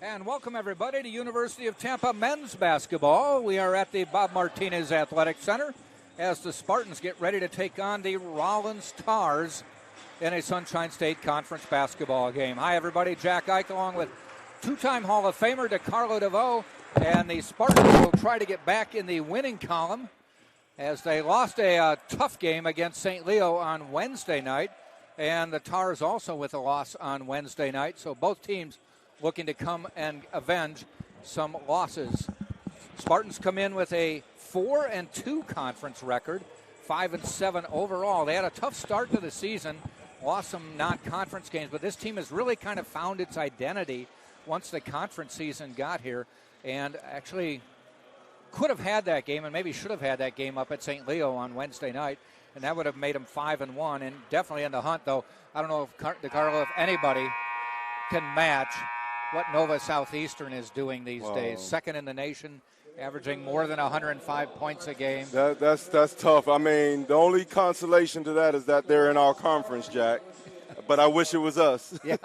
And welcome, everybody, to University of Tampa men's basketball. We are at the Bob Martinez Athletic Center as the Spartans get ready to take on the Rollins Tars in a Sunshine State Conference basketball game. Hi, everybody. Jack Ike along with two-time Hall of Famer DeCarlo DeVoe. And the Spartans will try to get back in the winning column as they lost a tough game against St. Leo on Wednesday night. And the Tars also with a loss on Wednesday night. So both teams looking to come and avenge some losses. Spartans come in with a 4-2 conference record, 5-7 overall. They had a tough start to the season, lost some non-conference games, but this team has really kind of found its identity once the conference season got here, and actually could have had that game and maybe should have had that game up at St. Leo on Wednesday night, and that would have made them 5-1 and definitely in the hunt, though. I don't know if DeCarlo, if anybody can match what Nova Southeastern is doing these days. Second in the nation, averaging more than 105 points a game. That's tough. I mean, the only consolation to that is that they're in our conference, Jack. But I wish it was us. Yeah,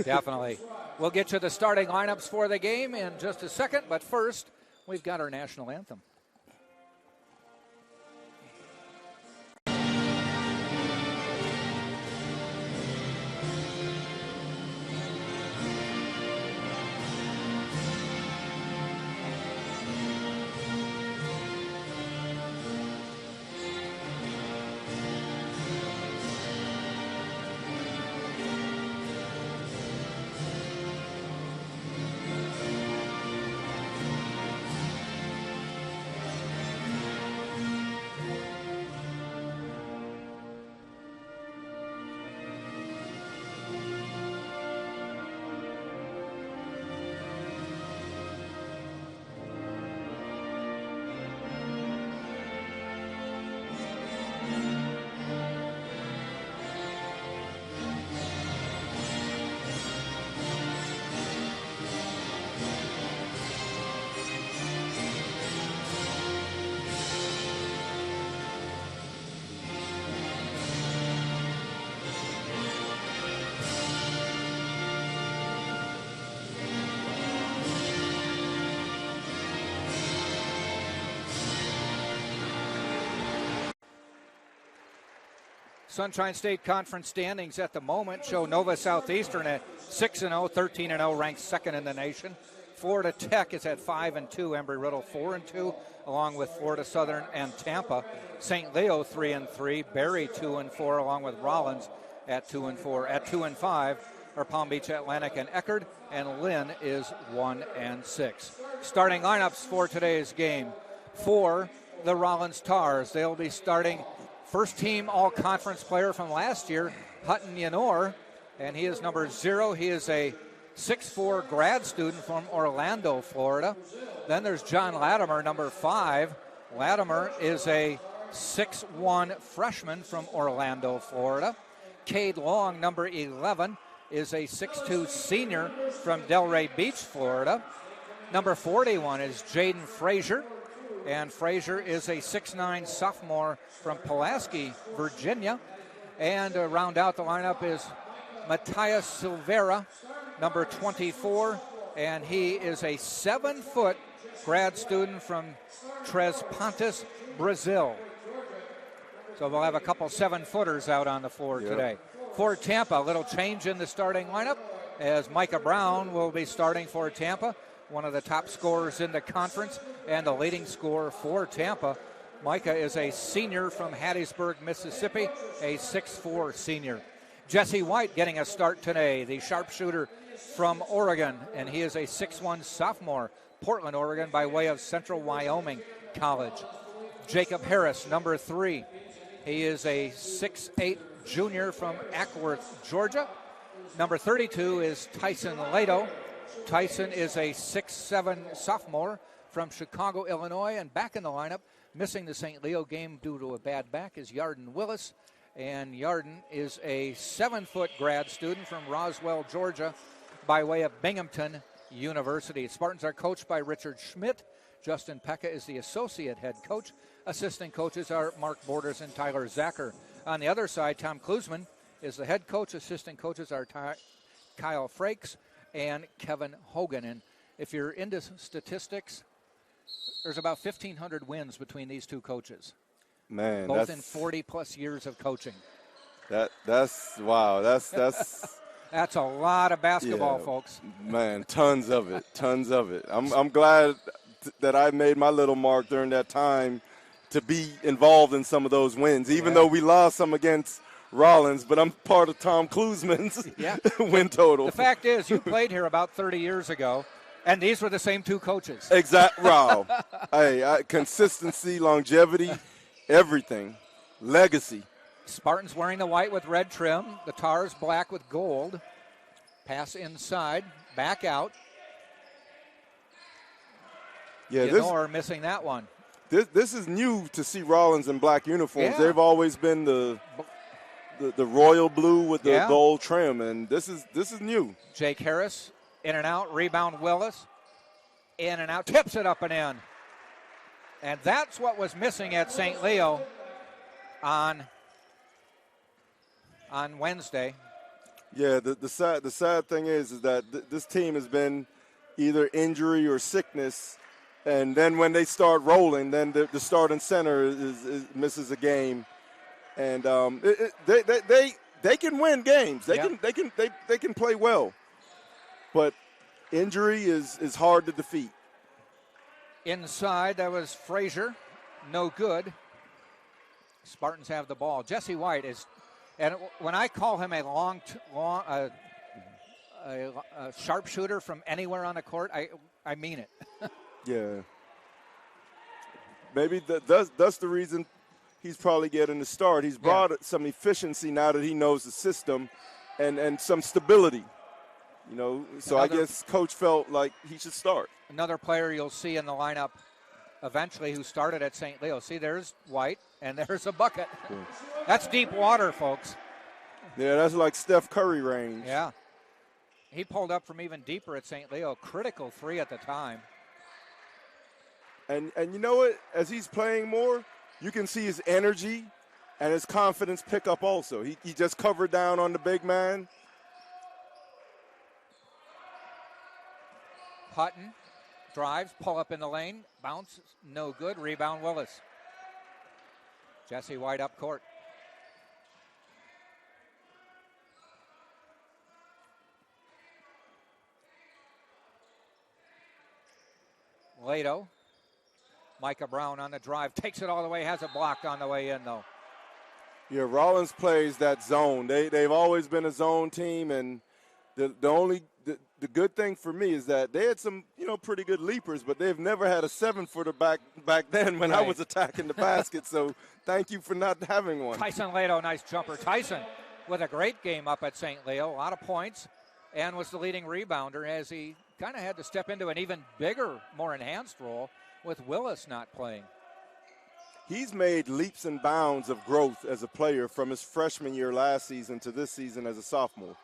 definitely. We'll get you the starting lineups for the game in just a second, but first, we've got our national anthem. Sunshine State Conference standings at the moment show Nova Southeastern at 6-0, 13-0, ranked second in the nation. Florida Tech is at 5-2, Embry-Riddle 4-2, along with Florida Southern and Tampa. St. Leo 3-3, Berry 2-4, along with Rollins at 2-4. At 2-5 are Palm Beach Atlantic and Eckerd, and Lynn is 1-6. Starting lineups for today's game. For the Rollins Tars, they'll be starting first team all-conference player from last year, Hutton Yanor, and he is number 0. He is a 6'4" grad student from Orlando, Florida. Then there's John Latimer, number 5. Latimer is a 6'1" freshman from Orlando, Florida. Cade Long, number 11, is a 6'2" senior from Delray Beach, Florida. Number 41 is Jaden Frazier, and Frazier is a 6'9" sophomore from Pulaski, Virginia. And to round out the lineup is Matias Silveira, number 24, and he is a 7-foot grad student from Três Pontas, Brazil. So we'll have a couple 7-footers out on the floor today. For Tampa, a little change in the starting lineup as Micah Brown will be starting for Tampa, one of the top scorers in the conference and the leading scorer for Tampa. Micah is a senior from Hattiesburg, Mississippi, a 6'4" senior. Jesse White getting a start today, the sharpshooter from Oregon, and he is a 6'1" sophomore, Portland, Oregon, by way of Central Wyoming College. Jacob Harris, number 3. He is a 6'8" junior from Ackworth, Georgia. Number 32 is Tyson Lato. Tyson is a 6'7" sophomore from Chicago, Illinois, and back in the lineup, missing the St. Leo game due to a bad back, is Yarden Willis. And Yarden is a 7-foot grad student from Roswell, Georgia, by way of Binghamton University. Spartans are coached by Richard Schmidt. Justin Pekka is the associate head coach. Assistant coaches are Mark Borders and Tyler Zacher. On the other side, Tom Klusman is the head coach. Assistant coaches are Kyle Frakes and Kevin Hogan. And if you're into statistics, there's about 1,500 wins between these two coaches. Man, both in 40-plus years of coaching. That's wow. That's That's a lot of basketball, folks. Man, tons of it. I'm glad that I made my little mark during that time to be involved in some of those wins, even though we lost some against Rollins, but I'm part of Tom Klusman's win total. The fact is, you played here about 30 years ago, and these were the same two coaches. Exactly. Wow. Hey, consistency, longevity, everything, legacy. Spartans wearing the white with red trim. The Tars black with gold. Pass inside, back out. Yeah, Yenor missing that one. This is new to see Rollins in black uniforms. Yeah. They've always been the royal blue with the gold trim, and this is new. Jake Harris in and out, rebound Willis, in and out, tips it up and in. And that's what was missing at St. Leo on Wednesday. Yeah, the sad thing is that this team has been either injury or sickness, and then when they start rolling, then the starting center misses a game, and they can win games. They can play well, but injury is hard to defeat. Inside, that was Frazier, no good. Spartans have the ball. Jesse White is, and when I call him a sharpshooter from anywhere on the court, I mean it. Yeah. Maybe that's the reason he's probably getting the start. He's brought some efficiency now that he knows the system and some stability. You know, so I guess Coach felt like he should start. Another player you'll see in the lineup eventually who started at St. Leo. See, there's White, and there's a bucket. Yeah. That's deep water, folks. Yeah, that's like Steph Curry range. Yeah. He pulled up from even deeper at St. Leo. Critical three at the time. And you know what? As he's playing more, you can see his energy and his confidence pick up also. He just covered down on the big man. Hutton drives, pull up in the lane, bounce, no good. Rebound Willis. Jesse White up court. Lato. Micah Brown on the drive, takes it all the way, has it blocked on the way in, though. Yeah, Rollins plays that zone. They've always been a zone team, and the good thing for me is that they had some, pretty good leapers, but they've never had a 7-footer back then when I was attacking the basket. So thank you for not having one. Tyson Lato, nice jumper. Tyson with a great game up at St. Leo, a lot of points, and was the leading rebounder as he kind of had to step into an even bigger, more enhanced role with Willis not playing. He's made leaps and bounds of growth as a player from his freshman year last season to this season as a sophomore.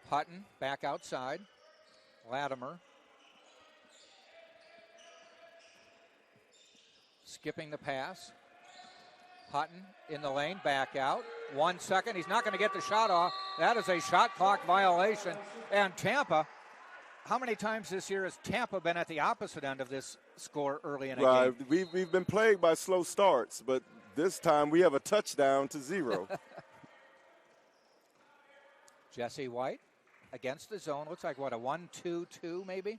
Hutton back outside. Latimer skipping the pass. Hutton in the lane, back out. 1 second. He's not going to get the shot off. That is a shot clock violation. And Tampa, how many times this year has Tampa been at the opposite end of this score early in a game? We've been plagued by slow starts, but this time we have a touchdown to 0. Jesse White against the zone. Looks like, a 1-2-2 maybe?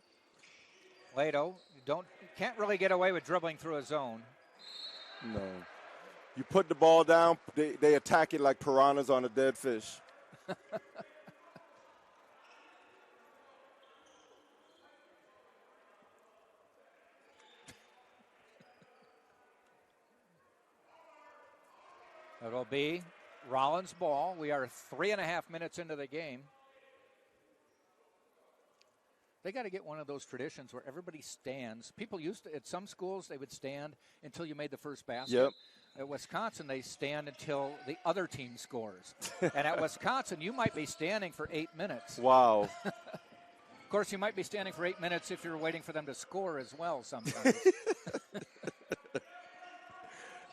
Lato, can't really get away with dribbling through a zone. No. You put the ball down, they attack it like piranhas on a dead fish. It'll be Rollins' ball. We are 3.5 minutes into the game. They got to get one of those traditions where everybody stands. People used to, at some schools, they would stand until you made the first basket. Yep. At Wisconsin, they stand until the other team scores. And at Wisconsin, you might be standing for 8 minutes. Wow. Of course, you might be standing for 8 minutes if you're waiting for them to score as well sometimes.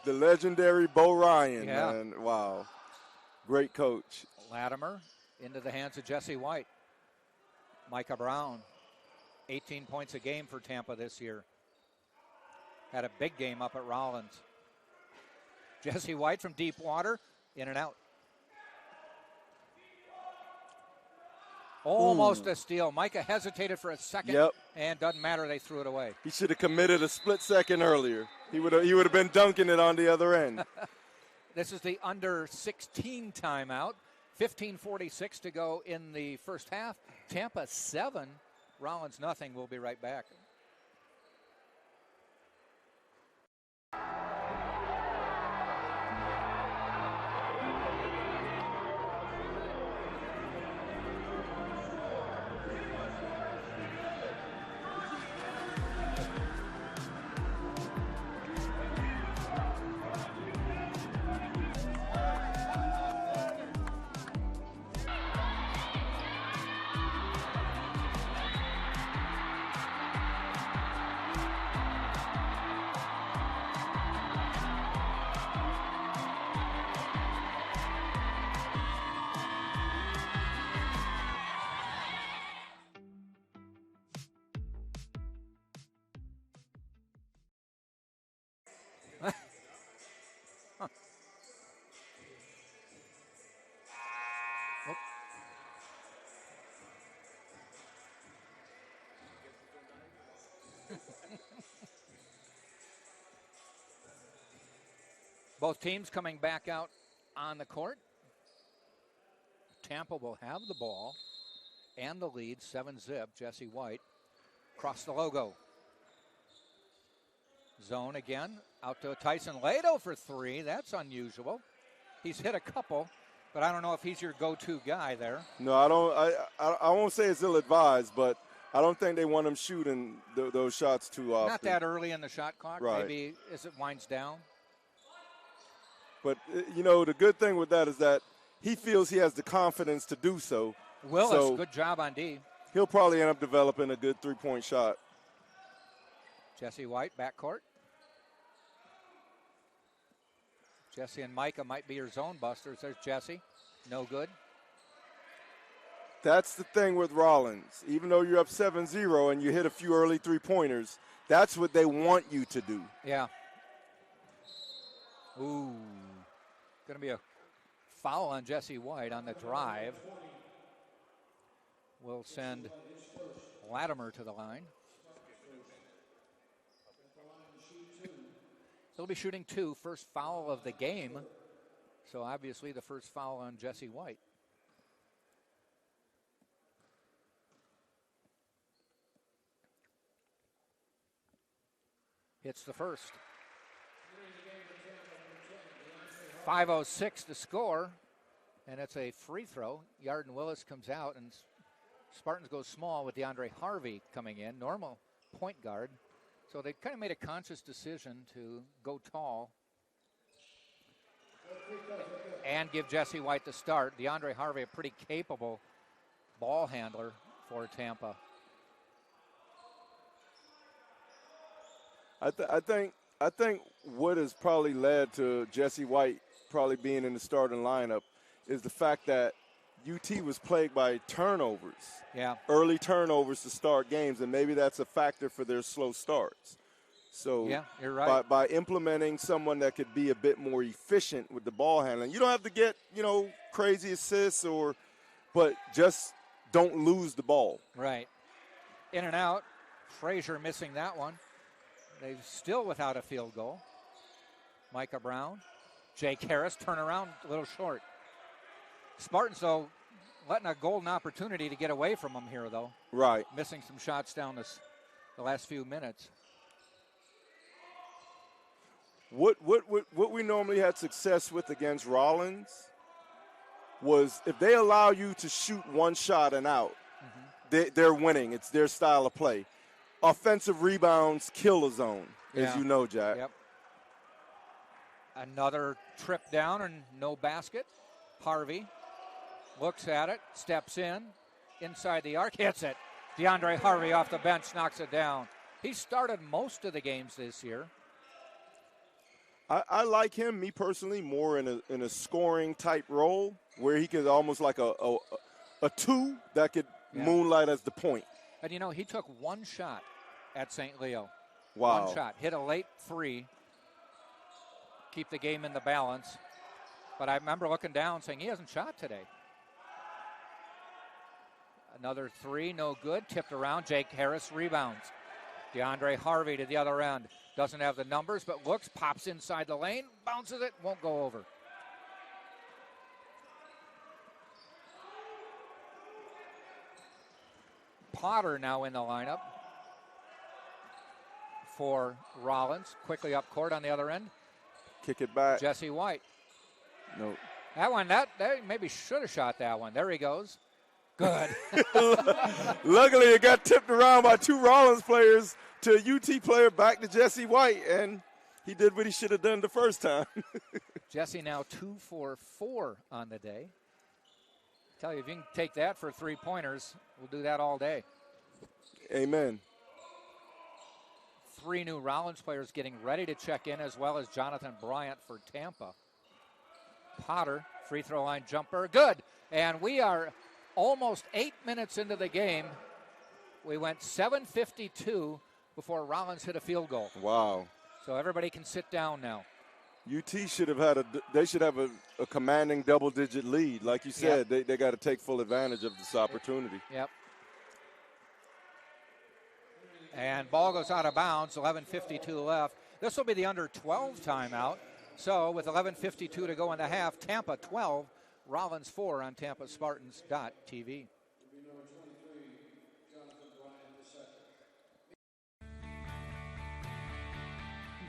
The legendary Bo Ryan, man. Wow. Great coach. Latimer into the hands of Jesse White. Micah Brown, 18 points a game for Tampa this year. Had a big game up at Rollins. Jesse White from deep water, in and out. Almost a steal. Micah hesitated for a second, and doesn't matter, they threw it away. He should have committed a split second earlier. He would have been dunking it on the other end. This is the under 16 timeout. 15:46 to go in the first half. Tampa 7, Rollins nothing. We'll be right back. Both teams coming back out on the court. Tampa will have the ball and the lead, 7-zip. Jesse White across the logo. Zone again, out to Tyson Lado for 3. That's unusual. He's hit a couple, but I don't know if he's your go-to guy there. No, I don't. I won't say it's ill-advised, but I don't think they want him shooting those shots too often. Not that early in the shot clock, right. Maybe as it winds down. But, the good thing with that is that he feels he has the confidence to do so. Willis, so good job on D. He'll probably end up developing a good three-point shot. Jesse White, backcourt. Jesse and Micah might be your zone busters. There's Jesse. No good. That's the thing with Rollins. Even though you're up 7-0 and you hit a few early three-pointers, that's what they want you to do. Yeah. Ooh. Going to be a foul on Jesse White on the drive. We'll send Latimer to the line. He'll be shooting 2, first foul of the game. So obviously the first foul on Jesse White. Hits the first. 5:06 to score, and it's a free throw. Yarden Willis comes out, and Spartans go small with DeAndre Harvey coming in, normal point guard. So they kind of made a conscious decision to go tall and give Jesse White the start. DeAndre Harvey, a pretty capable ball handler for Tampa. I think what has probably led to Jesse White probably being in the starting lineup is the fact that UT was plagued by turnovers. Yeah. Early turnovers to start games, and maybe that's a factor for their slow starts. So yeah, you're right. By implementing someone that could be a bit more efficient with the ball handling, you don't have to get, crazy assists but just don't lose the ball. Right. In and out. Frazier missing that one. They're still without a field goal. Micah Brown. Jake Harris, turn around, a little short. Spartans, though, letting a golden opportunity to get away from them here, though. Right. Missing some shots down the last few minutes. What we normally had success with against Rollins was if they allow you to shoot one shot and out, they're winning. It's their style of play. Offensive rebounds kill a zone, as you know, Jack. Yep. Another trip down and no basket. Harvey looks at it, steps in, inside the arc, hits it. DeAndre Harvey off the bench knocks it down. He started most of the games this year. I like him, me personally, more in a scoring type role where he could almost like a 2 that could moonlight as the point. And, he took one shot at St. Leo. Wow. One shot. Hit a late 3. Keep the game in the balance. But I remember looking down saying he hasn't shot today. Another 3, no good. Tipped around. Jake Harris rebounds. DeAndre Harvey to the other end. Doesn't have the numbers, but looks, pops inside the lane, bounces it, won't go over. Potter now in the lineup for Rollins. Quickly up court on the other end. Kick it back. Jesse White. Nope. That one, that maybe should have shot that one. There he goes. Good. Luckily, it got tipped around by 2 Rollins players to a UT player back to Jesse White, and he did what he should have done the first time. Jesse now 2 for 4 on the day. Tell you, if you can take that for 3-pointers, we'll do that all day. Amen. 3 new Rollins players getting ready to check in, as well as Jonathan Bryant for Tampa. Potter, free throw line jumper, good. And we are almost 8 minutes into the game. We went 7:52 before Rollins hit a field goal. Wow. So everybody can sit down now. UT should have a commanding double-digit lead. Like you said, they got to take full advantage of this opportunity. Yep. And ball goes out of bounds, 11:52 left. This will be the under 12 timeout. So with 11:52 to go in the half, Tampa 12, Rollins 4 on TampaSpartans.tv.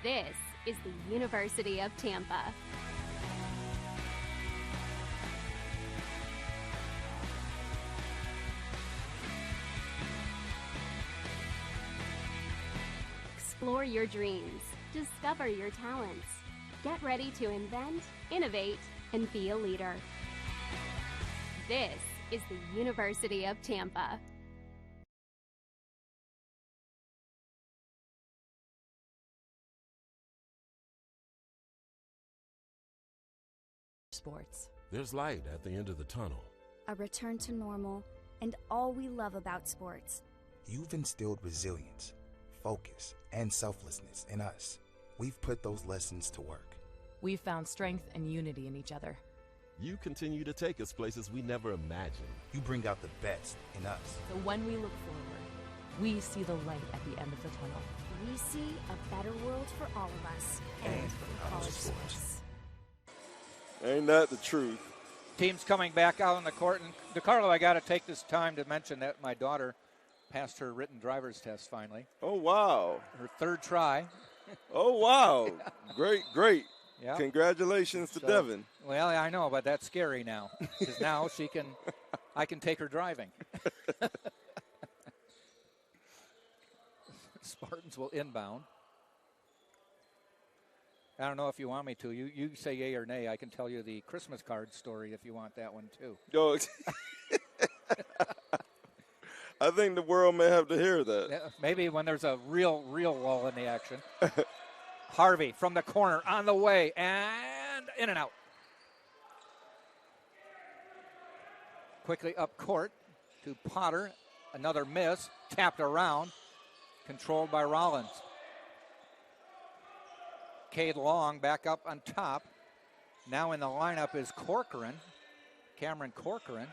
This is the University of Tampa. Explore your dreams. Discover your talents. Get ready to invent, innovate, and be a leader. This is the University of Tampa. Sports. There's light at the end of the tunnel. A return to normal, and all we love about sports. You've instilled resilience, focus, and selflessness in us. We've put those lessons to work. We've found strength and unity in each other. You continue to take us places we never imagined. You bring out the best in us. So when we look forward, we see the light at the end of the tunnel. We see a better world for all of us and for college sports. Ain't that the truth? Teams coming back out on the court. And DeCarlo, I got to take this time to mention that my daughter passed her written driver's test finally. Oh, wow. Her 3rd try. Oh, wow. Great. Yep. Congratulations to Devin. Well, I know, but that's scary now. Because now I can take her driving. Spartans will inbound. I don't know if you want me to. You say yay or nay. I can tell you the Christmas card story if you want that one too. Yo, I think the world may have to hear that. Yeah, maybe when there's a real lull in the action. Harvey from the corner on the way and in and out. Quickly up court to Potter. Another miss. Tapped around. Controlled by Rollins. Cade Long back up on top. Now in the lineup is Corcoran. Cameron Corcoran.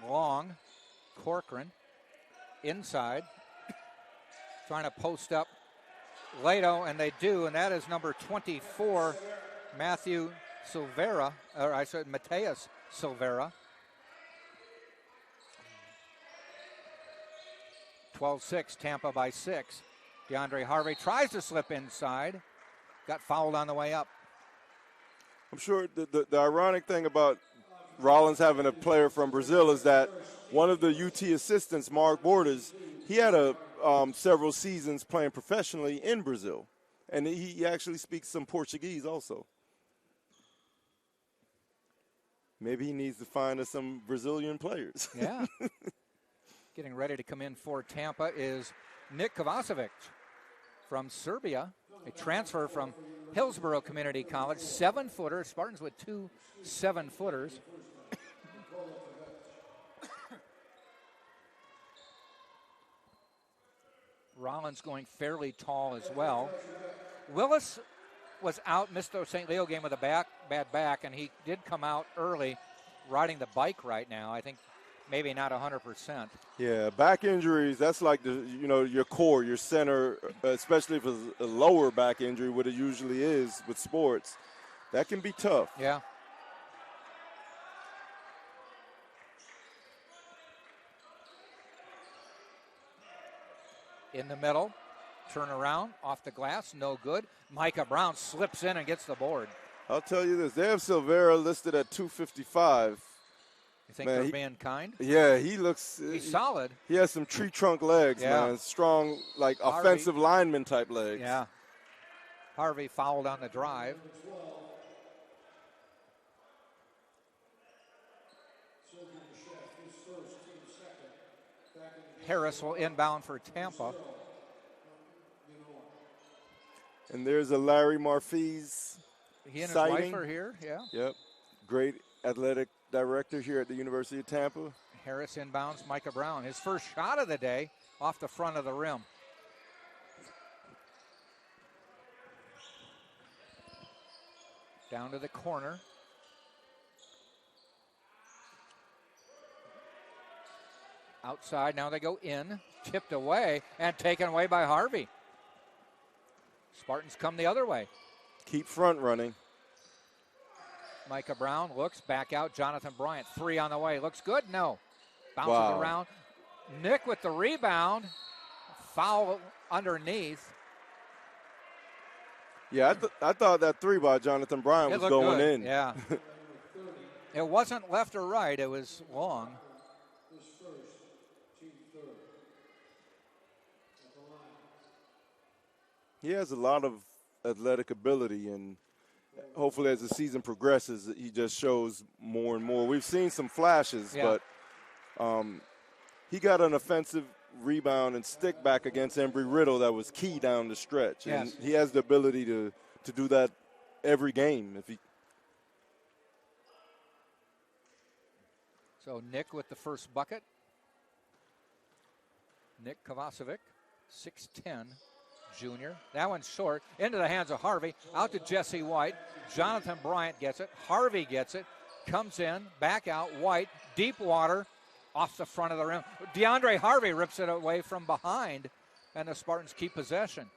Long. Corcoran. Inside. Trying to post up Lato, and they do, and that is number 24, Matthew Silvera, or I said Mateus Silvera. 12-6, Tampa by 6. DeAndre Harvey tries to slip inside. Got fouled on the way up. I'm sure the ironic thing about Rollins having a player from Brazil is that one of the UT assistants, Mark Borders, he had several seasons playing professionally in Brazil, and he actually speaks some Portuguese also. Maybe he needs to find us some Brazilian players. Yeah. Getting ready to come in for Tampa is Nick Kovacevic from Serbia, a transfer from Hillsborough Community College, 7-footer. Spartans with 2 7-footers. Rollins going fairly tall as well. Willis was out, missed the St. Leo game with a bad back, and he did come out early riding the bike right now. I think maybe not 100%. Yeah, back injuries, that's like your core, your center, especially if it's a lower back injury, what it usually is with sports. That can be tough. Yeah. In the middle, turn around, off the glass, no good. Micah Brown slips in and gets the board. I'll tell you this, they have Silvera listed at 255. You think they're being kind? Yeah, he looks... He's solid. He has some tree trunk legs, man. Strong, like Harvey, offensive lineman type legs. Yeah. Harvey fouled on the drive. Harris will inbound for Tampa. And there's a Larry Marfiz. He and his sighting. wife are here, yeah. Yep. Great athletic director here at the University of Tampa. Harris inbounds Micah Brown. His first shot of the day off the front of the rim. Down to the corner. Outside, now they go in. Tipped away and taken away by Harvey. Spartans come the other way. Keep front running. Micah Brown looks back out. Jonathan Bryant, 3 on the way. Looks good? No. Bounces Wow. around. Nick with the rebound. Foul underneath. Yeah, I thought that 3 by Jonathan Bryant It was looked going good. in. Yeah. It wasn't left or right. It was long. He has a lot of athletic ability, and hopefully as the season progresses, he just shows more and more. We've seen some flashes, Yeah. but he got an offensive rebound and stick back against Embry-Riddle that was key down the stretch. Yes. And he has the ability to do that every game. So Nick with the first bucket. Nick Kovacevic, 6'10", junior. That one's short. Into the hands of Harvey. Out to Jesse White. Jonathan Bryant gets it. Harvey gets it. Comes in. Back out. White. Deep water. Off the front of the rim. DeAndre Harvey rips it away from behind. And the Spartans keep possession.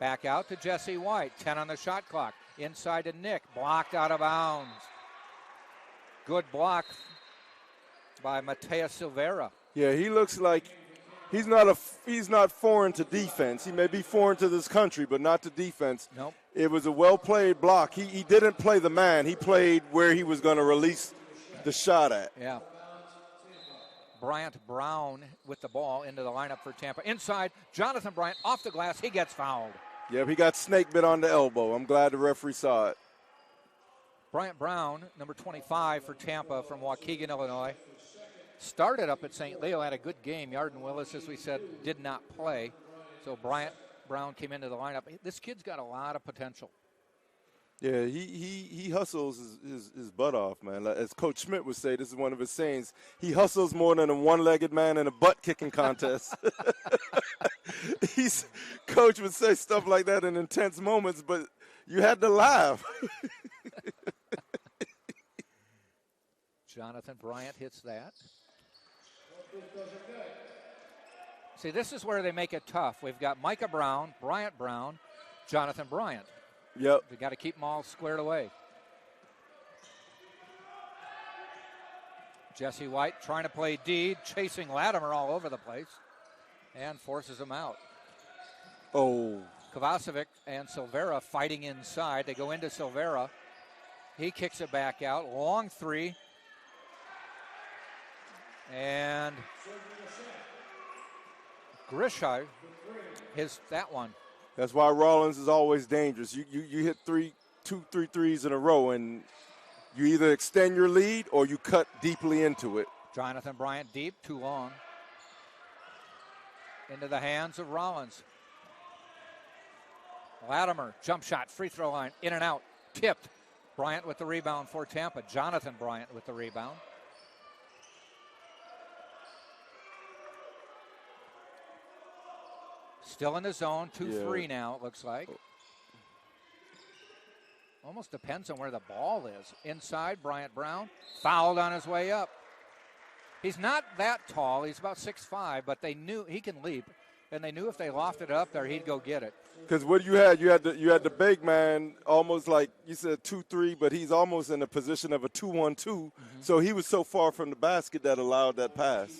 Back out to Jesse White. 10 on the shot clock. Inside to Nick. Blocked out of bounds. Good block by Mateus Silvera. Yeah, he looks like he's not foreign to defense. He may be foreign to this country, but not to defense. Nope. It was a well-played block. He didn't play the man. He played where he was going to release the shot at. Yeah. Bryant Brown with the ball into the lineup for Tampa. Inside, Jonathan Bryant off the glass. He gets fouled. Yeah, he got snake bit on the elbow. I'm glad the referee saw it. Bryant Brown, number 25 for Tampa from Waukegan, Illinois. Started up at St. Leo, had a good game. Yarden Willis, as we said, did not play. So Bryant Brown came into the lineup. This kid's got a lot of potential. Yeah, he hustles his butt off, man. Like, as Coach Schmidt would say, this is one of his sayings, he hustles more than a one-legged man in a butt-kicking contest. Coach would say stuff like that in intense moments, but you had to laugh. Jonathan Bryant hits that. See, this is where they make it tough. We've got Micah Brown, Bryant Brown, Jonathan Bryant. Yep. We've got to keep them all squared away. Jesse White trying to play D, chasing Latimer all over the place, and forces him out. Oh. Kovacevic and Silvera fighting inside. They go into Silvera. He kicks it back out. Long 3. And Grishai, that one. That's why Rollins is always dangerous. You hit 2, 3 threes in a row, and you either extend your lead or you cut deeply into it. Jonathan Bryant deep, too long. Into the hands of Rollins. Latimer, jump shot, free throw line, in and out, tipped. Bryant with the rebound for Tampa. Jonathan Bryant with the rebound. Still in the zone, 2-3 now, it looks like. Almost depends on where the ball is. Inside, Bryant Brown fouled on his way up. He's not that tall. He's about 6'5", but they knew he can leap, and they knew if they lofted it up there, he'd go get it. Because what you had the big man almost like you said 2-3, but he's almost in a position of a 2-1-2. So he was so far from the basket that allowed that pass.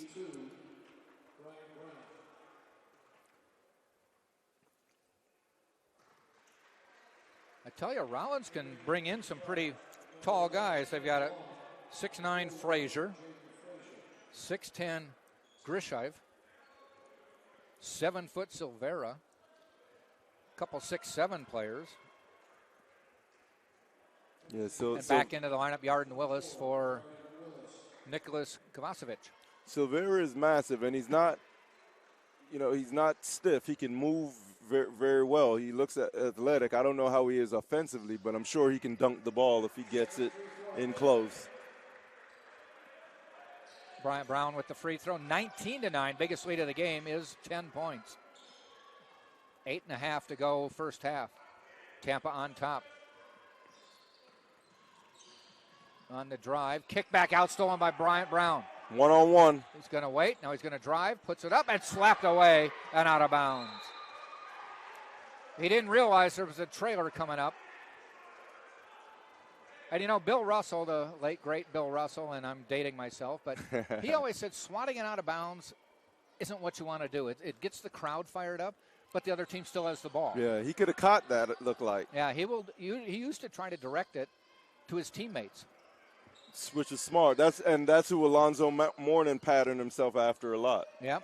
I tell you, Rollins can bring in some pretty tall guys. They've got a 6'9" Frazier, 6'10" Grishive, 7-foot Silvera, a couple 6'7" players. Yeah, so back into the lineup, Yarden Willis for Nicholas Kovacevic. Silvera is massive, and he's not stiff. He can move very, very well. He looks athletic. I don't know how he is offensively, but I'm sure he can dunk the ball if he gets it in close. Bryant Brown with the free throw, 19-9. Biggest lead of the game is 10 points. 8.5 to go first half. Tampa on top. On the drive, kick back out, stolen by Bryant Brown. One-on-one. He's going to wait. Now he's going to drive, puts it up, and slapped away and out of bounds. He didn't realize there was a trailer coming up. And, you know, Bill Russell, the late, great Bill Russell, and I'm dating myself, but he always said swatting it out of bounds isn't what you want to do. It gets the crowd fired up, but the other team still has the ball. Yeah, he could have caught that, it looked like. Yeah, he used to try to direct it to his teammates. Which is smart. That's who Alonzo Mourning patterned himself after a lot. Yep.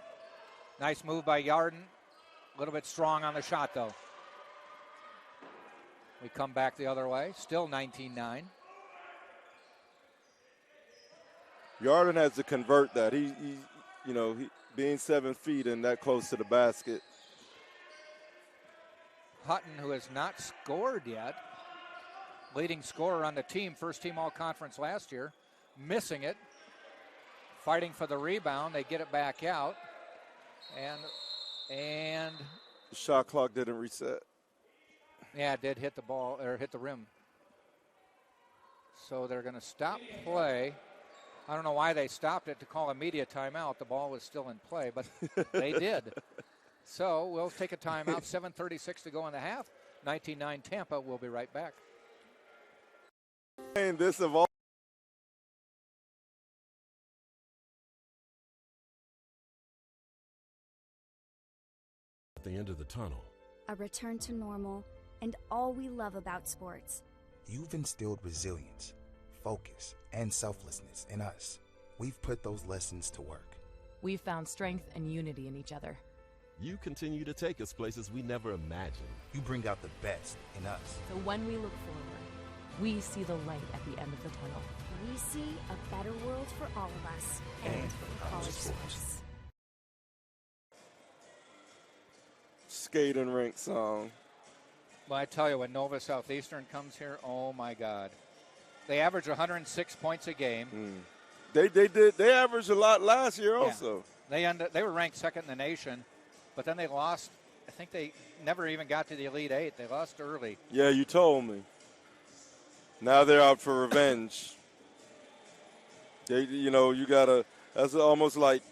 Nice move by Yarden. A little bit strong on the shot, though. We come back the other way. Still 19-9. Yarden has to convert that. He being 7 feet and that close to the basket. Hutton, who has not scored yet, leading scorer on the team, first team all-conference last year, missing it, fighting for the rebound. They get it back out, and the shot clock didn't reset. Yeah, it did hit the ball or hit the rim. So they're going to stop play. I don't know why they stopped it to call a media timeout. The ball was still in play, but they did. So we'll take a timeout. 7:36 to go in the half. 19-9 Tampa. We'll be right back. And this of all. At the end of the tunnel. A return to normal and all we love about sports. You've instilled resilience, focus, and selflessness in us. We've put those lessons to work. We've found strength and unity in each other. You continue to take us places we never imagined. You bring out the best in us. So when we look forward, we see the light at the end of the tunnel. We see a better world for all of us and for college sports. Skating rink song. Well, I tell you, when Nova Southeastern comes here, oh my God. They average 106 points a game. They averaged a lot last year also. Yeah. They were ranked second in the nation, but then they lost. I think they never even got to the Elite Eight. They lost early. Yeah, you told me. Now they're out for revenge. That's almost like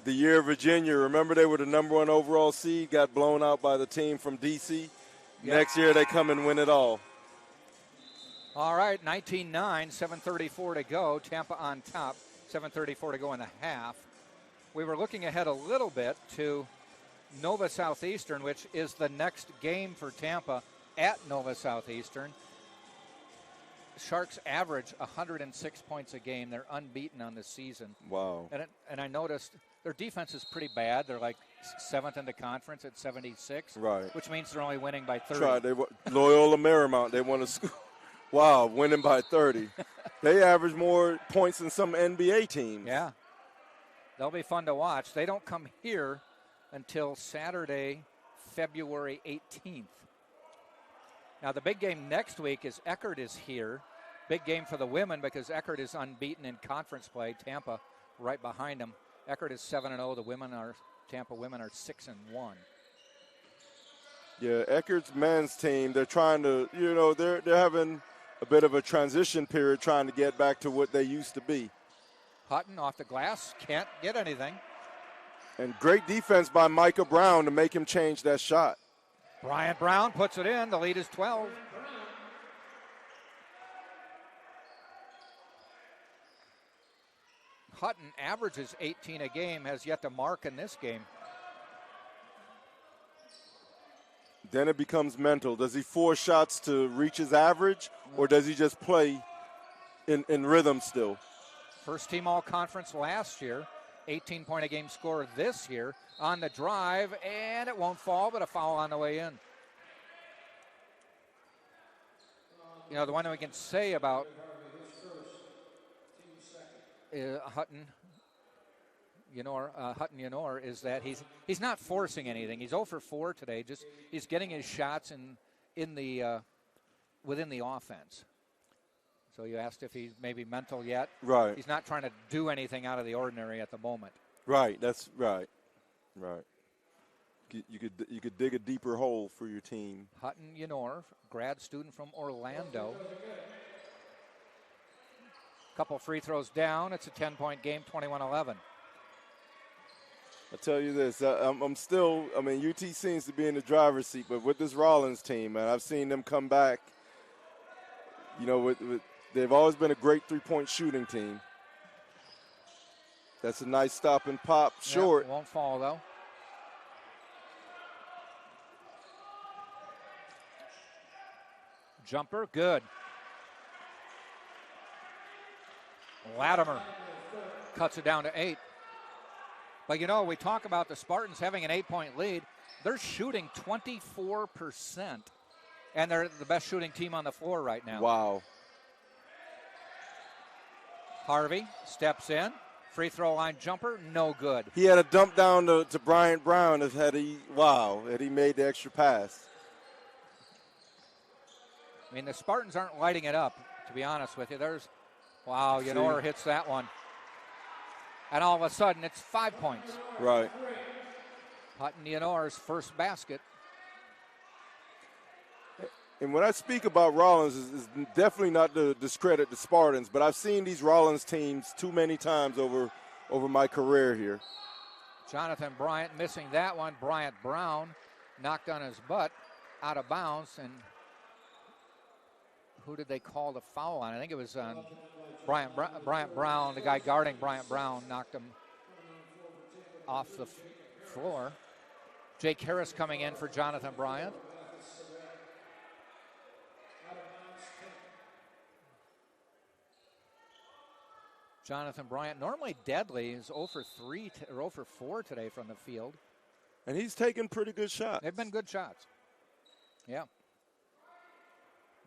the year Virginia. Remember they were the number 1 overall seed, got blown out by the team from D.C. Yep. Next year they come and win it all. All right, 19-9, 7:34 to go. Tampa on top, 7:34 to go in the half. We were looking ahead a little bit to Nova Southeastern, which is the next game for Tampa at Nova Southeastern. Sharks average 106 points a game. They're unbeaten on the season. Wow. And I noticed their defense is pretty bad. They're like 7th in the conference at 76. Right. Which means they're only winning by 30. Loyola Marymount, they won a school. Wow, winning by 30. They average more points than some NBA teams. Yeah. They'll be fun to watch. They don't come here until Saturday, February 18th. Now, the big game next week is Eckerd is here. Big game for the women because Eckerd is unbeaten in conference play. Tampa right behind them. Eckerd is 7-0. The women are Tampa women are 6-1. Yeah, Eckert's men's team, they're trying to, they're having a bit of a transition period trying to get back to what they used to be. Hutton off the glass, can't get anything. And great defense by Micah Brown to make him change that shot. Bryant Brown puts it in. The lead is 12. Hutton averages 18 a game, has yet to mark in this game. Then it becomes mental. Does he force shots to reach his average, or does he just play in rhythm still? First team all-conference last year, 18-point-a-game scorer this year on the drive, and it won't fall, but a foul on the way in. The one that we can say about Hutton Yenor is that he's not forcing anything. He's 0 for 4 today. Just he's getting his shots in the within the offense. So you asked if he's maybe mental yet. Right. He's not trying to do anything out of the ordinary at the moment. Right. That's right. Right. You could dig a deeper hole for your team. Hutton Yenor, grad student from Orlando. Couple free throws down. It's a 10-point game, 21-11. I tell you this, I'm still, UT seems to be in the driver's seat, but with this Rollins team, man, I've seen them come back. They've always been a great three-point shooting team. That's a nice stop and pop, short. Won't fall, though. Jumper, good. Latimer cuts it down to 8. But, we talk about the Spartans having an 8-point lead. They're shooting 24%, and they're the best shooting team on the floor right now. Wow. Harvey steps in. Free throw line jumper, no good. He had a dump down to Bryant Brown had he made the extra pass. The Spartans aren't lighting it up, to be honest with you. Yenor hits that one. And all of a sudden, it's 5 points. Right. Hutton Yenor's first basket. And when I speak about Rollins, is definitely not to discredit the Spartans, but I've seen these Rollins teams too many times over my career here. Jonathan Bryant missing that one. Bryant Brown knocked on his butt out of bounds. And who did they call the foul on? I think it was on Bryant Brown. The guy guarding Bryant Brown knocked him off the floor. Jake Harris coming in for Jonathan Bryant. Jonathan Bryant, normally deadly, is 0 for 3 or 0 for 4 today from the field. And he's taken pretty good shots. They've been good shots. Yeah.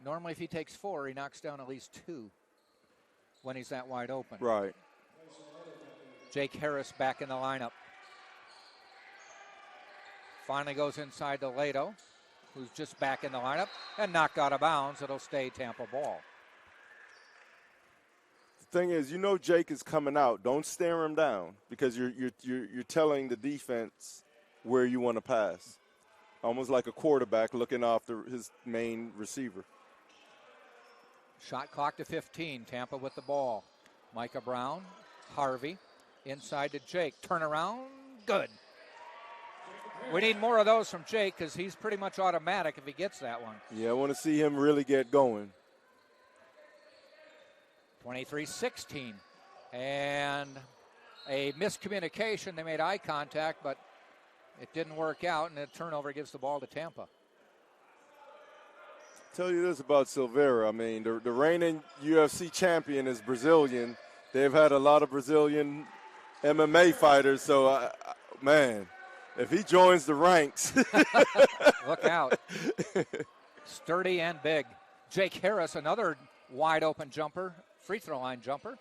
Normally if he takes 4, he knocks down at least 2 when he's that wide open. Right. Jake Harris back in the lineup. Finally goes inside to Lato, who's just back in the lineup, and knocked out of bounds. It'll stay Tampa ball. Thing is, Jake is coming out. Don't stare him down because you're telling the defense where you want to pass, almost like a quarterback looking after his main receiver. Shot clock to 15. Tampa with the ball. Micah Brown, Harvey, inside to Jake. Turnaround, good. We need more of those from Jake because he's pretty much automatic if he gets that one. Yeah, I want to see him really get going. 23-16, and a miscommunication. They made eye contact, but it didn't work out, and a turnover gives the ball to Tampa. Tell you this about Silveira. The reigning UFC champion is Brazilian. They've had a lot of Brazilian MMA fighters, so, if he joins the ranks. Look out. Sturdy and big. Jake Harris, another wide open jumper. Free throw line jumper.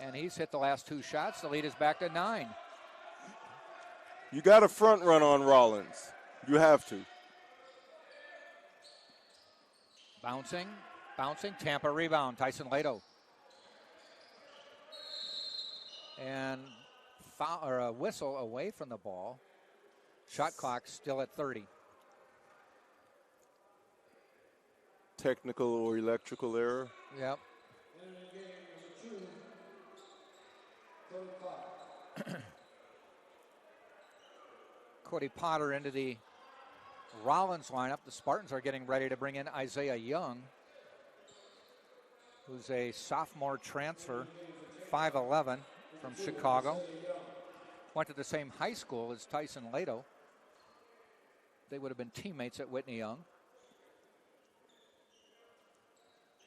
And he's hit the last 2 shots. The lead is back to 9. You got a front run on Rollins. You have to. Bouncing. Tampa rebound. Tyson Lato. And foul or a whistle away from the ball. Shot clock still at 30. Technical or electrical error. Yep. Cody Potter into the Rollins lineup. The Spartans are getting ready to bring in Isaiah Young, who's a sophomore transfer, 5'11", from Chicago. Went to the same high school as Tyson Lato. They would have been teammates at Whitney Young.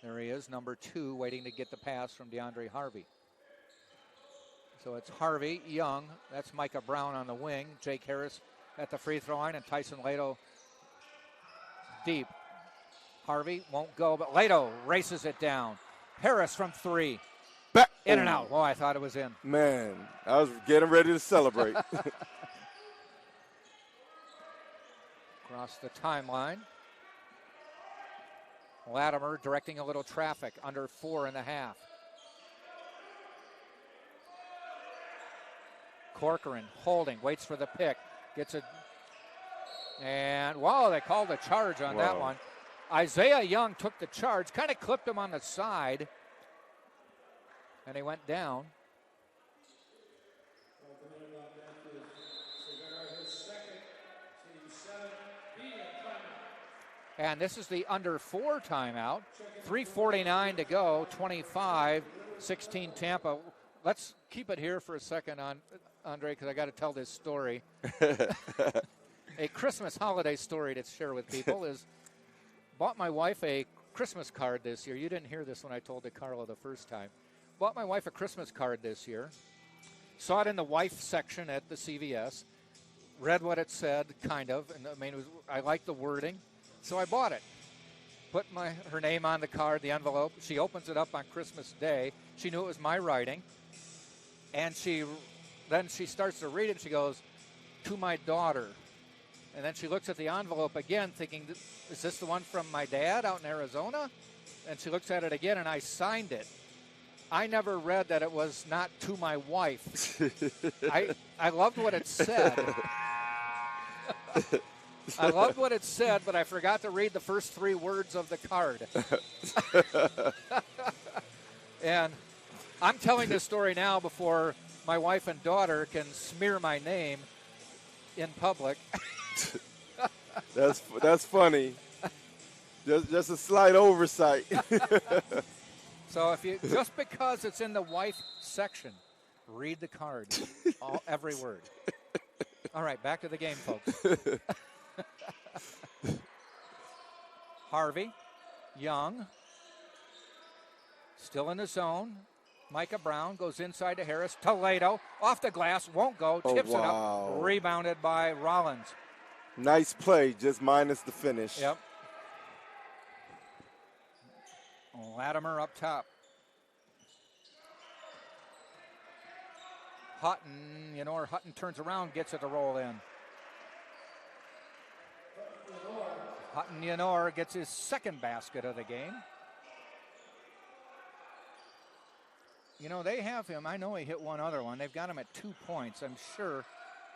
There he is, number 2, waiting to get the pass from DeAndre Harvey. So it's Harvey, Young, that's Micah Brown on the wing, Jake Harris at the free throw line, and Tyson Lato deep. Harvey won't go, but Lato races it down. Harris from 3. Back. In and out. Oh, I thought it was in. Man, I was getting ready to celebrate. Across the timeline. Latimer directing a little traffic, under 4.5. Corcoran holding, waits for the pick, gets it. And, wow, they called a charge on that one. Isaiah Young took the charge, kind of clipped him on the side, and he went down. And this is the under 4 timeout. 3:49 to go, 25-16 Tampa. Let's keep it here for a second, Andre, because I got to tell this story. A Christmas holiday story to share with people is bought my wife a Christmas card this year. You didn't hear this when I told it Carla the first time. Bought my wife a Christmas card this year. Saw it in the wife section at the CVS. Read what it said, kind of. And I mean, I liked the wording. So I bought it. Put her name on the card, the envelope. She opens it up on Christmas Day. She knew it was my writing. And then she starts to read it, and she goes, "To my daughter." And then she looks at the envelope again, thinking, is this the one from my dad out in Arizona? And she looks at it again, and I signed it. I never read that it was not to my wife. I loved what it said. I loved what it said, but I forgot to read the first 3 words of the card. And I'm telling this story now before my wife and daughter can smear my name in public. That's funny. Just a slight oversight. So just because it's in the wife section, read the card, every word. All right, back to the game, folks. Harvey, Young, still in the zone. Micah Brown goes inside to Harris. Toledo, off the glass, won't go, tips it up, rebounded by Rollins. Nice play, just minus the finish. Yep. Latimer up top. Hutton turns around, gets it to roll in. Hutton gets his second basket of the game. They have him. I know he hit one other one. They've got him at 2 points. I'm sure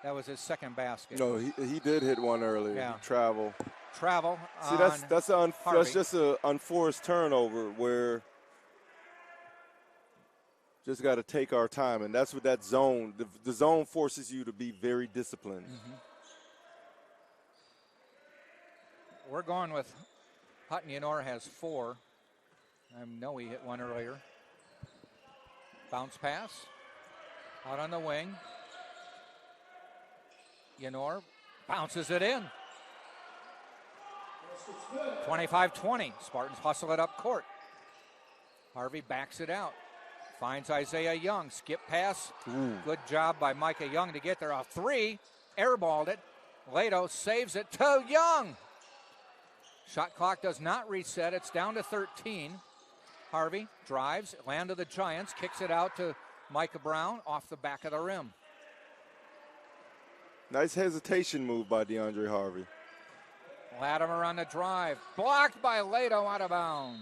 that was his second basket. No, he did hit one earlier. Yeah. Travel. See, that's just an unforced turnover where just got to take our time, and that's what that zone. The zone forces you to be very disciplined. Mm-hmm. We're going with Hutton has 4. I know he hit one earlier. Bounce pass. Out on the wing. Bounces it in. 25-20. Spartans hustle it up court. Harvey backs it out. Finds Isaiah Young. Skip pass. Good job by Micah Young to get there. A 3. Airballed it. Lato saves it to Young. Shot clock does not reset. It's down to 13. Harvey drives, land of the Giants, kicks it out to Micah Brown off the back of the rim. Nice hesitation move by DeAndre Harvey. Latimer on the drive. Blocked by Lato, out of bounds.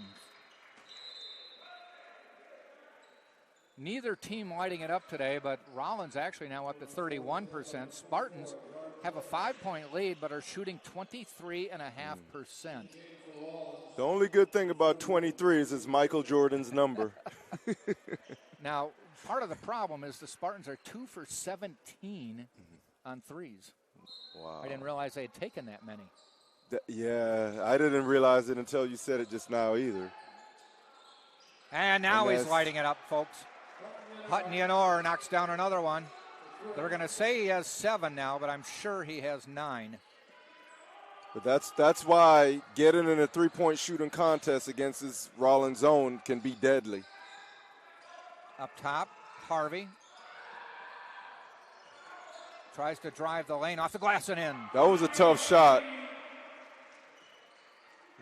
Neither team lighting it up today, but Rollins actually now up to 31%. Spartans have a 5-point lead, but are shooting 23.5%. The only good thing about 23 is it's Michael Jordan's number. Now, part of the problem is the Spartans are 2 for 17 on threes. Wow. I didn't realize they had taken that many. Yeah, I didn't realize it until you said it just now either. And now he's lighting it up, folks. Hutton Yanor knocks down another one. They're going to say he has 7 now, but I'm sure he has 9. But that's why getting in a three-point shooting contest against this Rollins zone can be deadly. Up top, Harvey tries to drive the lane off the glass and in. That was a tough shot.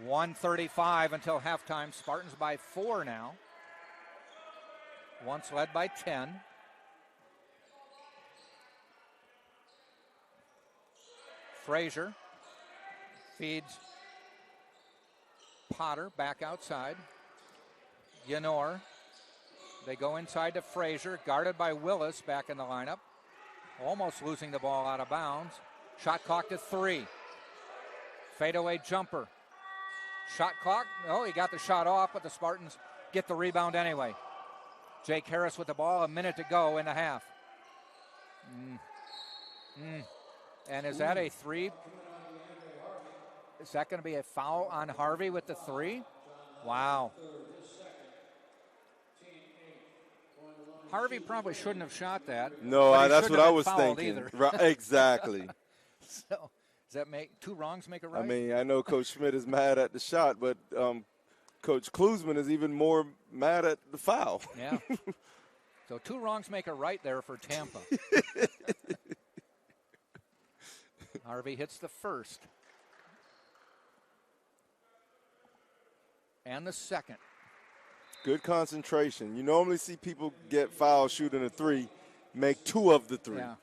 1:35 until halftime. Spartans by 4 now. Once led by 10. Frazier feeds Potter back outside. Yanor. They go inside to Frazier, guarded by Willis back in the lineup. Almost losing the ball out of bounds. Shot clock to 3. Fadeaway jumper. Shot clock. Oh, he got the shot off, but the Spartans get the rebound anyway. Jake Harris with the ball, a minute to go in the half. And is that a 3? Is that going to be a foul on Harvey with the 3? Wow. Harvey probably shouldn't have shot that. No, that's what I was thinking. Either. Right, exactly. So, does that make 2 wrongs make a right? I mean, I know Coach Schmidt is mad at the shot, but Coach Klusman is even more mad at the foul. Yeah. So 2 wrongs make a right there for Tampa. Harvey hits the first. And the second. Good concentration. You normally see people get fouled shooting a 3, make 2 of the 3. Yeah.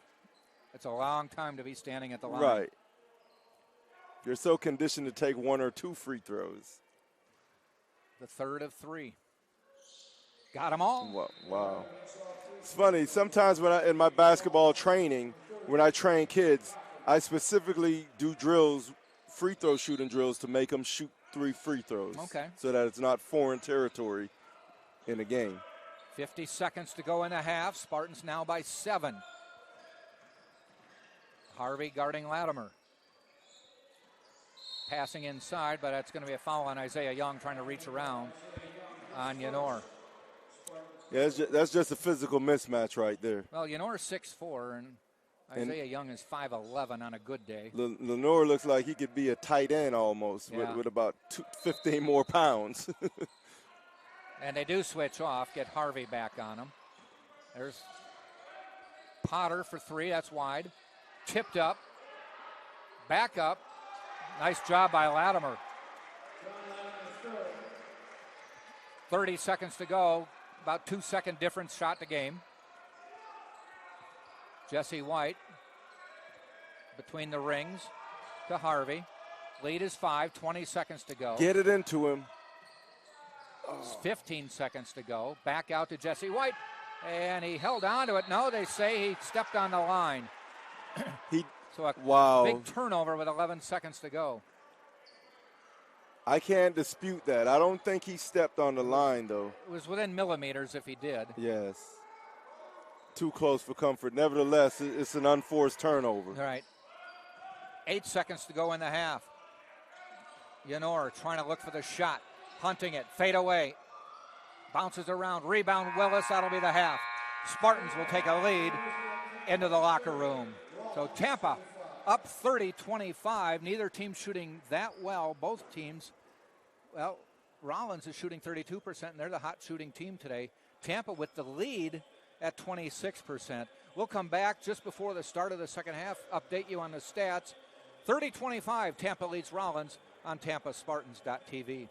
It's a long time to be standing at the line. Right. You're so conditioned to take 1 or 2 free throws. The third of 3. Got them all. Wow. It's funny. Sometimes in my basketball training, when I train kids, I specifically do drills, free throw shooting drills, to make them shoot 3 free throws. Okay. So that it's not foreign territory in a game. 50 seconds to go in the half. Spartans now by 7. Harvey guarding Latimer. Passing inside, but that's going to be a foul on Isaiah Young trying to reach around on Yanor. Yeah, that's just a physical mismatch right there. Well, Yanor's 6'4", and Isaiah Young is 5'11" on a good day. Lenore looks like he could be a tight end almost with about 15 more pounds. And they do switch off, get Harvey back on him. There's Potter for 3, that's wide. Tipped up, back up. Nice job by Latimer. 30 seconds to go, about 2-second difference shot to game. Jesse White between the rings to Harvey. Lead is 5, 20 seconds to go. Get it into him. 15 seconds to go. Back out to Jesse White, and he held on to it. No, they say he stepped on the line. So a big turnover with 11 seconds to go. I can't dispute that. I don't think he stepped on the line, though. It was within millimeters if he did. Yes. Too close for comfort. Nevertheless, it's an unforced turnover. All right. 8 seconds to go in the half. Yanor trying to look for the shot. Hunting it. Fade away. Bounces around. Rebound Willis. That'll be the half. Spartans will take a lead into the locker room. So Tampa up 30-25. Neither team shooting that well. Both teams, well, Rollins is shooting 32%, and they're the hot shooting team today. Tampa with the lead at 26%. We'll come back just before the start of the second half, update you on the stats. 30-25, Tampa leads Rollins on TampaSpartans.tv.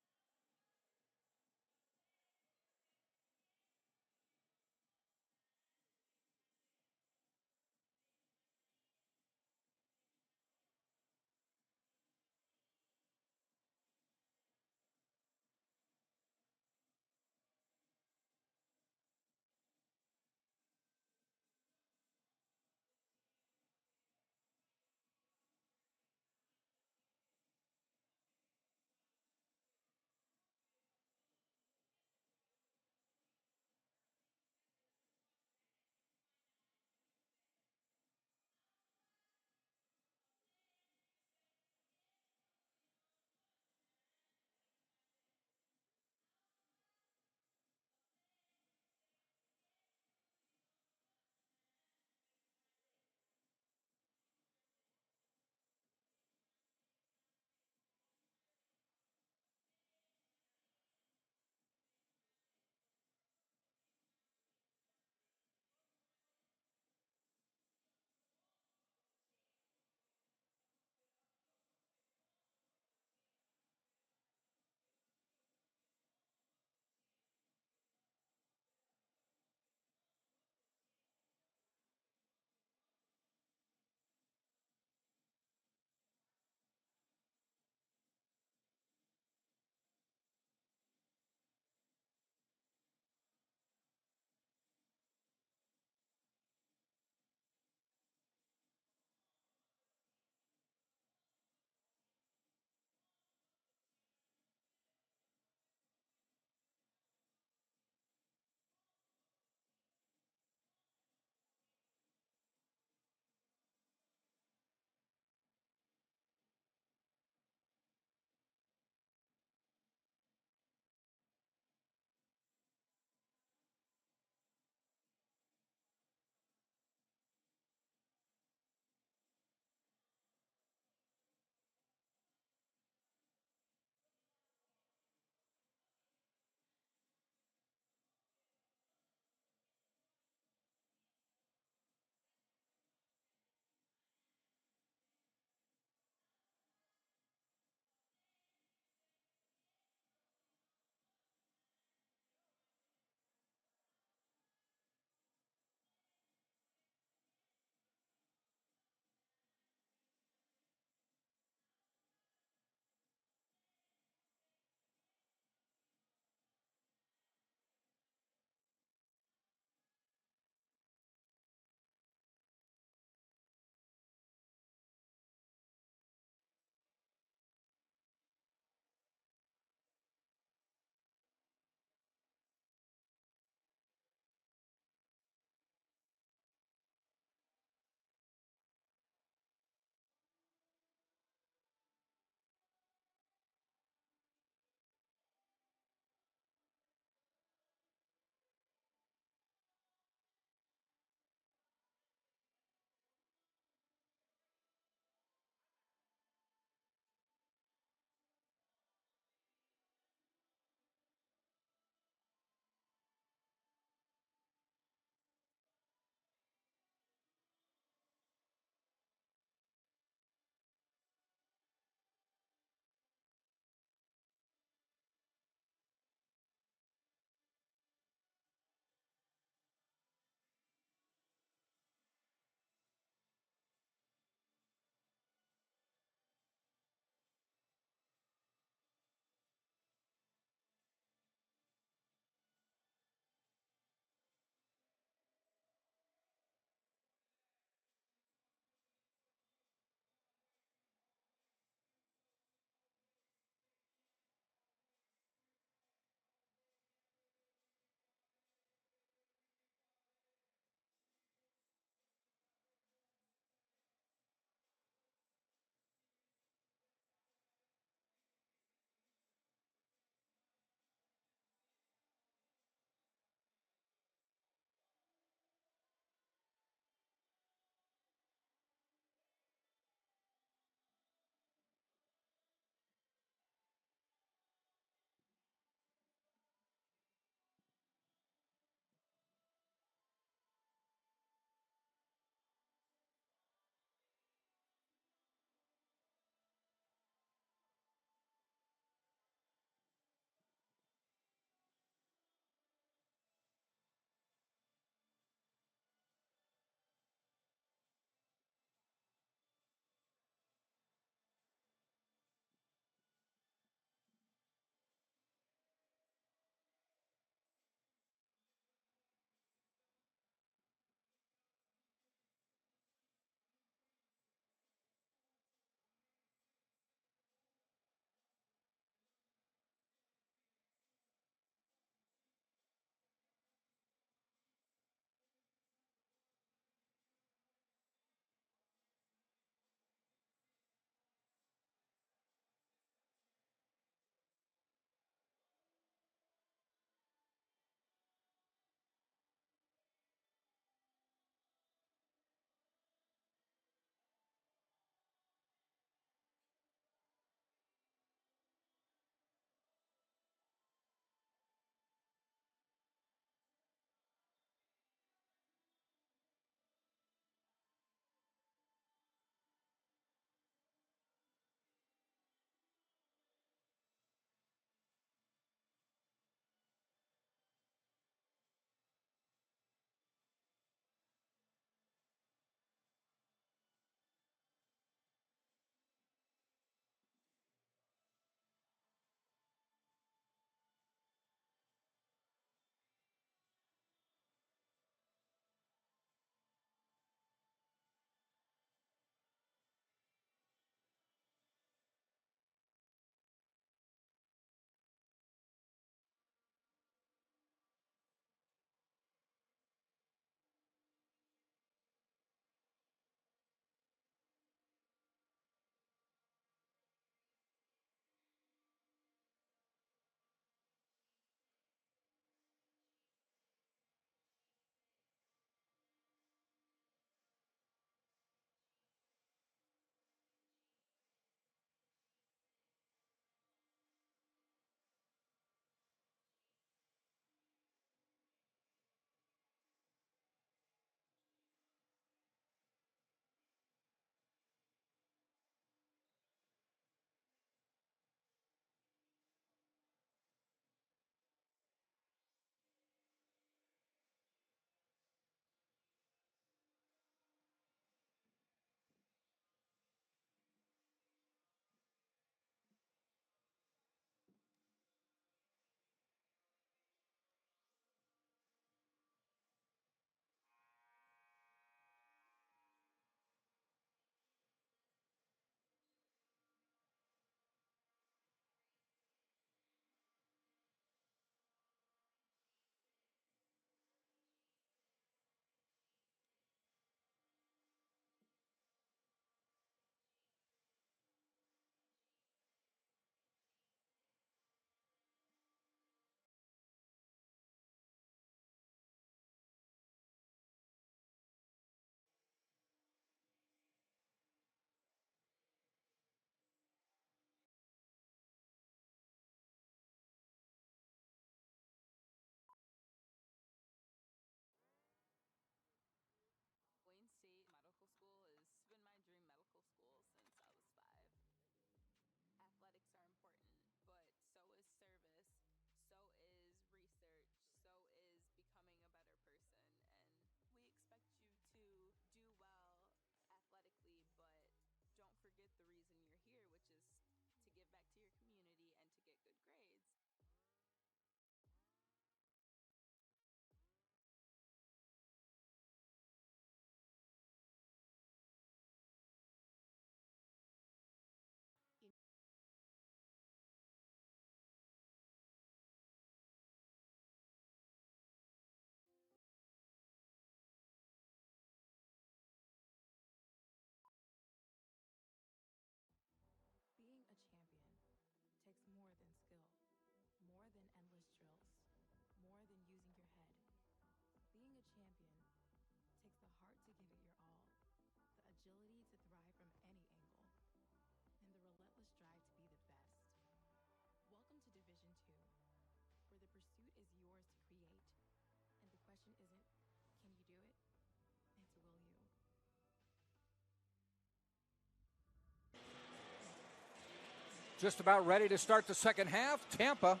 Just about ready to start the second half. Tampa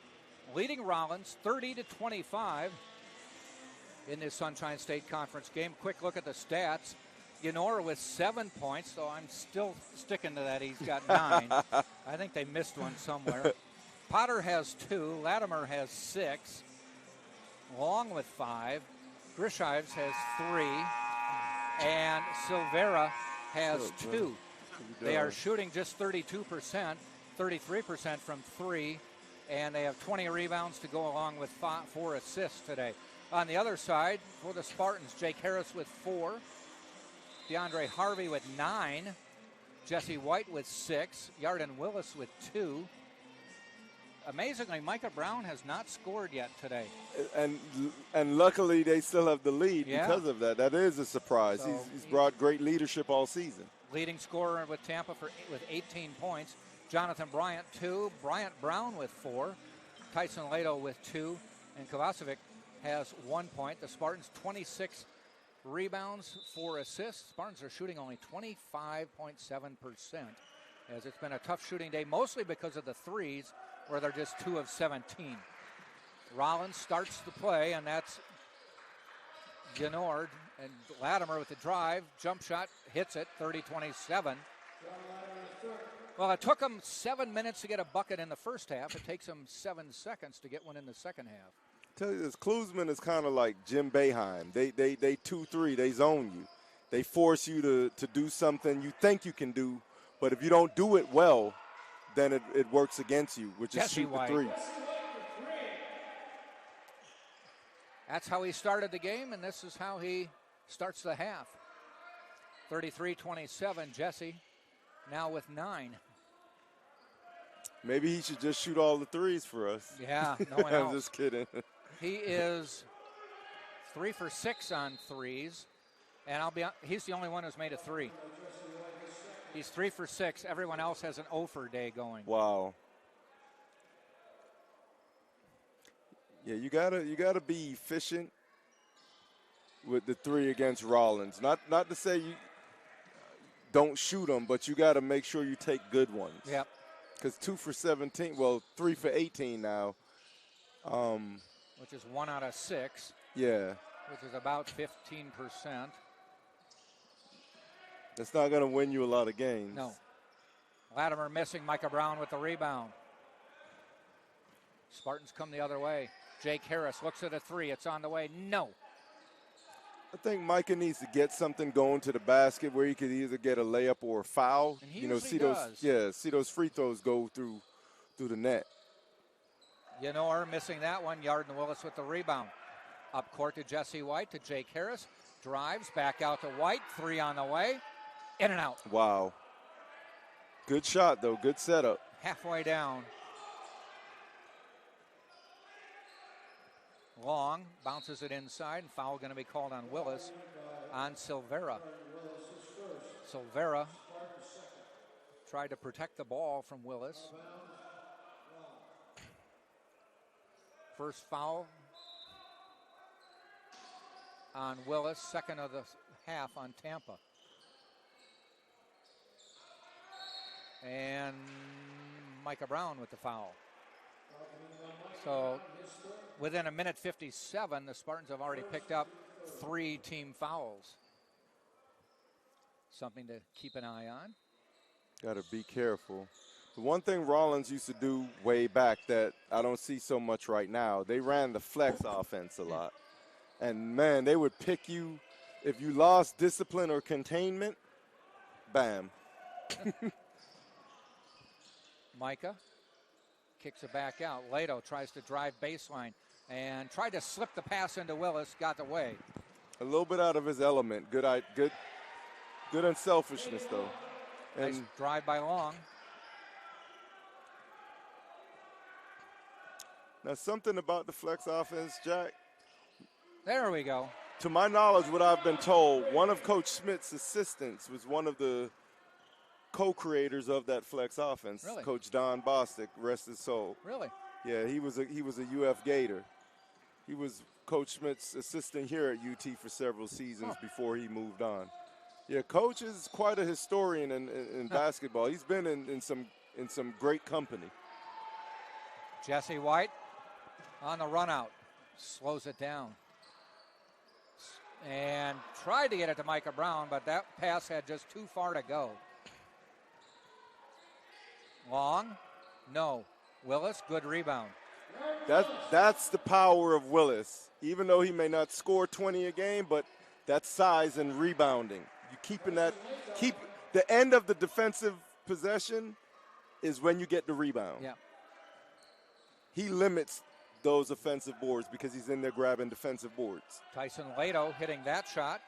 leading Rollins 30-25 in this Sunshine State Conference game. Quick look at the stats. Yenor with 7 points, so I'm still sticking to that. He's got 9. I think they missed one somewhere. Potter has 2. Latimer has 6. Long with 5. Grishives has 3. And Silvera has 2. They are shooting just 32%, 33% from 3. And they have 20 rebounds to go along with 4 assists today. On the other side, for the Spartans, Jake Harris with 4. DeAndre Harvey with 9. Jesse White with 6. Yarden Willis with 2. Amazingly, Micah Brown has not scored yet today. And luckily, they still have the lead because of that. That is a surprise. So he's brought great leadership all season. Leading scorer with Tampa with 18 points. Jonathan Bryant, 2. Bryant Brown with 4. Tyson Lato with 2. And Kovacevic has 1 point. The Spartans 26 rebounds, 4 assists. Spartans are shooting only 25.7%, as it's been a tough shooting day, mostly because of the threes, where they're just 2 of 17. Rollins starts the play, and that's Genord. And Latimer with the drive, jump shot, hits it, 30-27. Well, it took them 7 minutes to get a bucket in the first half. It takes them 7 seconds to get one in the second half. Tell you this, Klusman is kind of like Jim Boeheim. They 2-3, they zone you. They force you to do something you think you can do, but if you don't do it well, then it works against you, which is shoot the threes. That's how he started the game, and this is how he starts the half. 33-27, Jesse now with 9. Maybe he should just shoot all the threes for us. Yeah, no one else. I'm just kidding. He is 3 for 6 on threes, and he's the only one who's made a 3. He's 3 for 6. Everyone else has an 0 for day going. Wow. Yeah, you gotta be efficient with the 3 against Rollins. Not to say you don't shoot them, but you got to make sure you take good ones. Yep. Because 2 for 17, well, 3 for 18 now. Which is 1 out of 6. Yeah. Which is about 15%. That's not going to win you a lot of games. No. Latimer missing. Micah Brown with the rebound. Spartans come the other way. Jake Harris looks at a 3. It's on the way. No. I think Micah needs to get something going to the basket where he could either get a layup or a foul. And he usually does. See those free throws go through the net. Yenor missing that one. Yarden Willis with the rebound. Up court to Jesse White, to Jake Harris. Drives back out to White. 3 on the way. In and out. Wow. Good shot, though. Good setup. Halfway down. Long bounces it inside, and foul going to be called on Willis on Silvera. Silvera tried to protect the ball from Willis. First foul on Willis, second of the half on Tampa. And Micah Brown with the foul. So within 1:57, the Spartans have already picked up 3 team fouls. Something to keep an eye on. Got to be careful. The one thing Rollins used to do way back that I don't see so much right now, they ran the flex offense a lot. And, man, they would pick you. If you lost discipline or containment, bam. Micah kicks it back out. Lato tries to drive baseline and tried to slip the pass into Willis, got away. A little bit out of his element. Good unselfishness, though. And nice drive by Long. now something about the flex offense, Jack. There we go. To my knowledge, what I've been told, one of Coach Smith's assistants was one of the co-creators of that flex offense. Really? Coach Don Bostic, rest his soul. Really? Yeah, he was a UF Gator. He was Coach Smith's assistant here at UT for several seasons before he moved on. Yeah, Coach is quite a historian in basketball. He's been in some in some great company. Jesse White on the run out. Slows it down. And tried to get it to Micah Brown, but that pass had just too far to go. Long? No. Willis, good rebound. That's the power of Willis. Even though he may not score 20 a game, but that size and rebounding. You keep the end of the defensive possession is when you get the rebound. Yeah. He limits those offensive boards because he's in there grabbing defensive boards. Tyson Lato hitting that shot.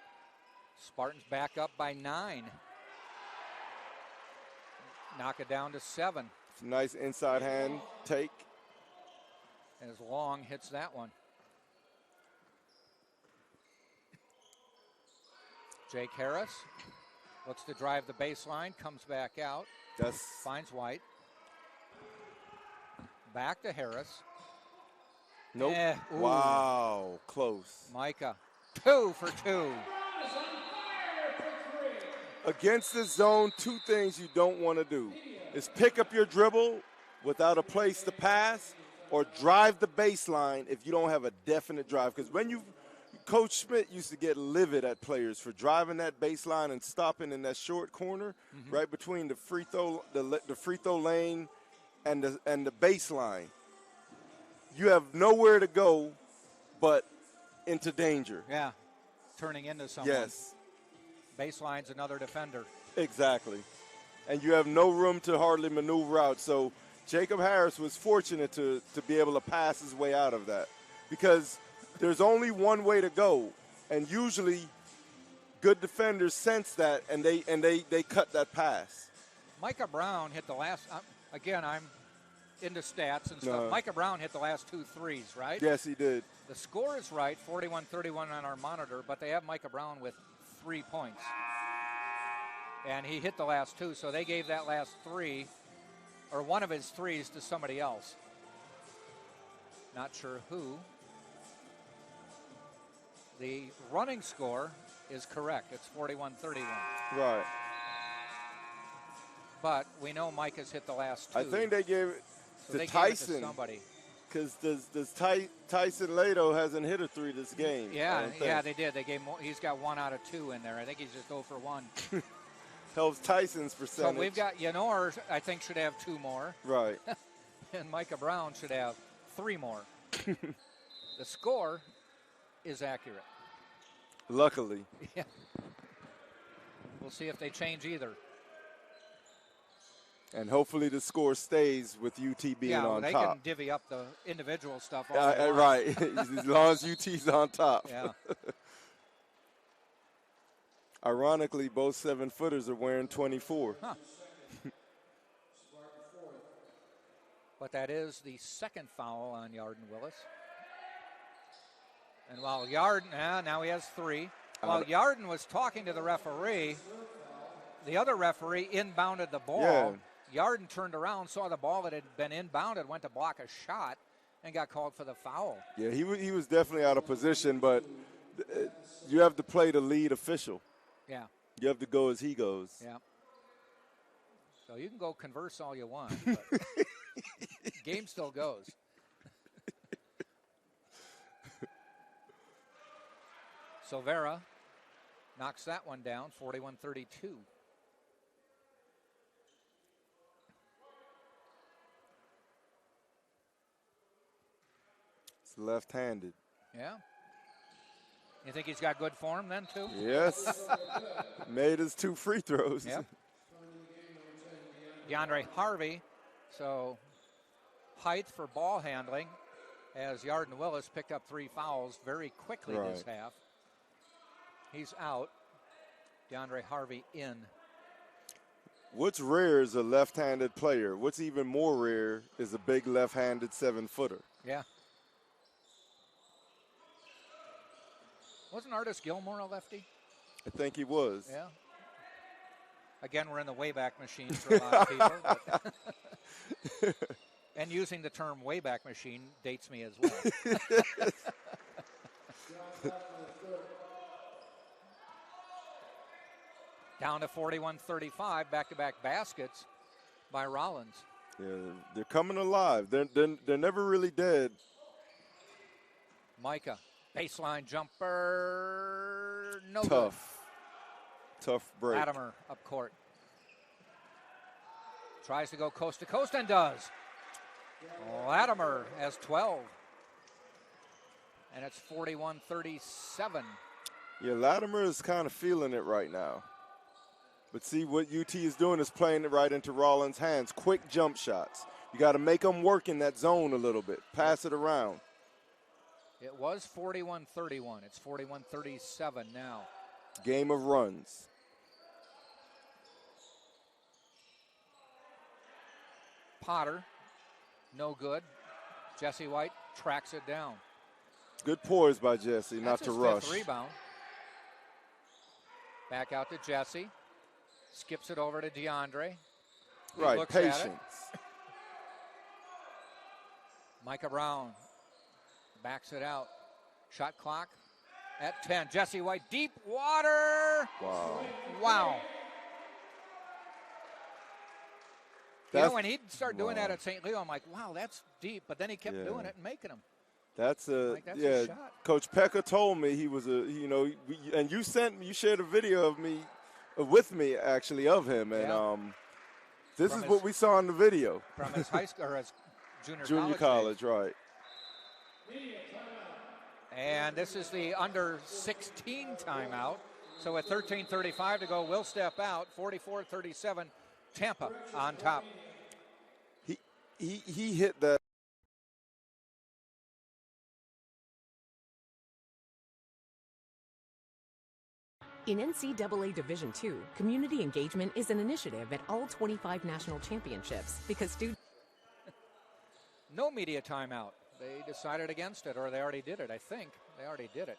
Spartans back up by 9. Knock it down to 7. Nice inside hand take. As Long hits that one. Jake Harris looks to drive the baseline, comes back out, finds White. Back to Harris. Nope. Wow, close. Micah, 2 for 2. Against this zone, 2 things you don't want to do is pick up your dribble without a place to pass or drive the baseline if you don't have a definite drive. Because Coach Schmidt used to get livid at players for driving that baseline and stopping in that short corner right between the free throw lane and the baseline. You have nowhere to go but into danger. Yeah, turning into someone. Yes. Baseline's another defender. Exactly. And you have no room to hardly maneuver out. So Jacob Harris was fortunate to be able to pass his way out of that because there's only one way to go. And usually good defenders sense that and they cut that pass. Micah Brown hit the last, again, I'm into stats and stuff. No. Micah Brown hit the last 2 threes, right? Yes, he did. The score is right, 41-31 on our monitor, but they have Micah Brown with 3 points. And he hit the last 2, so they gave that last 3, or one of his 3s, to somebody else. Not sure who. The running score is correct. It's 41-31. Right. But we know Micah's hit the last 2. I think they gave it so to Gave Tyson. it to somebody. Because Tyson Lato hasn't hit a 3 this game. Yeah, they did. They gave him, he's got 1 out of 2 in there. I think he's just 0 for 1. Helps Tyson's percentage. So we've got Yenor, I think, should have 2 more. Right. And Micah Brown should have 3 more. The score is accurate. Luckily. Yeah. We'll see if they change either. And hopefully the score stays with UT being on they top. can divvy up the individual stuff. All they want. Right. As long as UT's on top. Yeah. Ironically, both 7-footers are wearing 24. Huh. But that is the second foul on Yarden Willis. And while Yarden, now he has 3. While Yarden was talking to the referee, the other referee inbounded the ball. Yeah. Yarden turned around, saw the ball that had been inbounded, went to block a shot, and got called for the foul. Yeah, he was definitely out of position, but you have to play the lead official. Yeah. You have to go as he goes. Yeah. So you can go converse all you want, but game still goes. Silvera knocks that one down, 41-32. It's left-handed. Yeah. You think he's got good form then, too? Yes. Made his 2 free throws. Yep. DeAndre Harvey, so height for ball handling, as Yarden Willis picked up 3 fouls very quickly this half. He's out. DeAndre Harvey in. What's rare is a left-handed player. What's even more rare is a big left-handed 7-footer. Yeah. Wasn't Artis Gilmore a lefty? I think he was. Yeah. Again, we're in the Wayback Machine for a lot of people. But and using the term Wayback Machine dates me as well. Down to 41-35, back-to-back baskets by Rollins. Yeah, they're coming alive. They're never really dead. Micah, baseline jumper, no Tough good. break. Latimer up court. Tries to go coast to coast and does. Latimer has 12. And it's 41-37. Yeah, Latimer is kind of feeling it right now. But see, what UT is doing is playing it right into Rollins' hands. Quick jump shots. You got to make them work in that zone a little bit. Pass it around. It was 41-31. It's 41-37 now. Game of runs. Potter, no good. Jesse White tracks it down. Good poise by Jesse, not That's to his rush. Fifth rebound. Back out to Jesse. Skips it over to DeAndre. He Right, looks at it. patience. Micah Brown backs it out. Shot clock at 10. Jesse White, deep water. Wow. You know, when he'd start doing that at St. Leo, I'm like, wow, that's deep. But then he kept doing it and making them. That's a a shot. Coach Pekka told me he was and you shared a video of me, with me actually of him, and this is what we saw in the video from his high school or his junior college, right? And this is the under 16 timeout. So with 13:35 to go, we'll step out. 44-37, Tampa on top. He hit that. In NCAA Division II, community engagement is an initiative at all 25 national championships because students. No media timeout. They decided against it, or they already did it, I think. They already did it.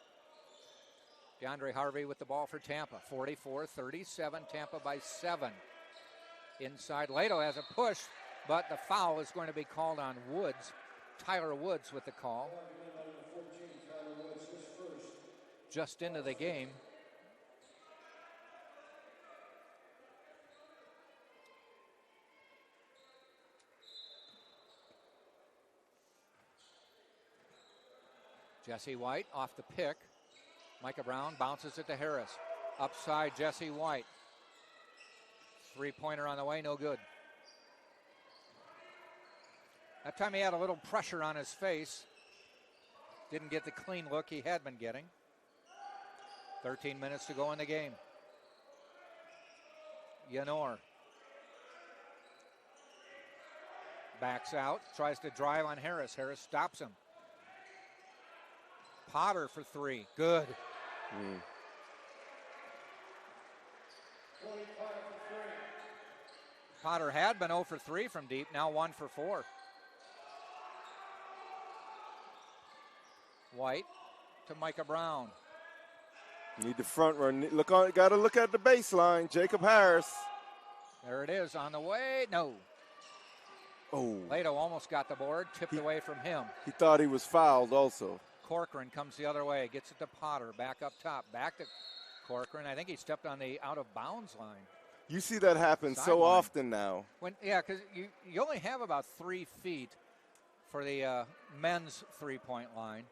DeAndre Harvey with the ball for Tampa. 44-37, Tampa by 7. Inside, Leto has a push, but the foul is going to be called on Woods. Tyler Woods with the call. Just into the game. Jesse White off the pick. Micah Brown bounces it to Harris. Upside, Jesse White. Three-pointer on the way, no good. That time he had a little pressure on his face. Didn't get the clean look he had been getting. 13 minutes to go in the game. Yanor backs out, tries to drive on Harris. Harris stops him. Potter for three. Good. Potter had been 0 for 3 from deep, now 1 for 4. White to Micah Brown. Need the front run. Got to look at the baseline. Jacob Harris. There it is on the way. No. Oh. Leto almost got the board, tipped away from him. He thought he was fouled also. Corcoran comes the other way, gets it to Potter, back up top, back to Corcoran. I think he stepped on the out-of-bounds line. You see that happen so often now. Because you only have about 3 feet for the men's three-point line.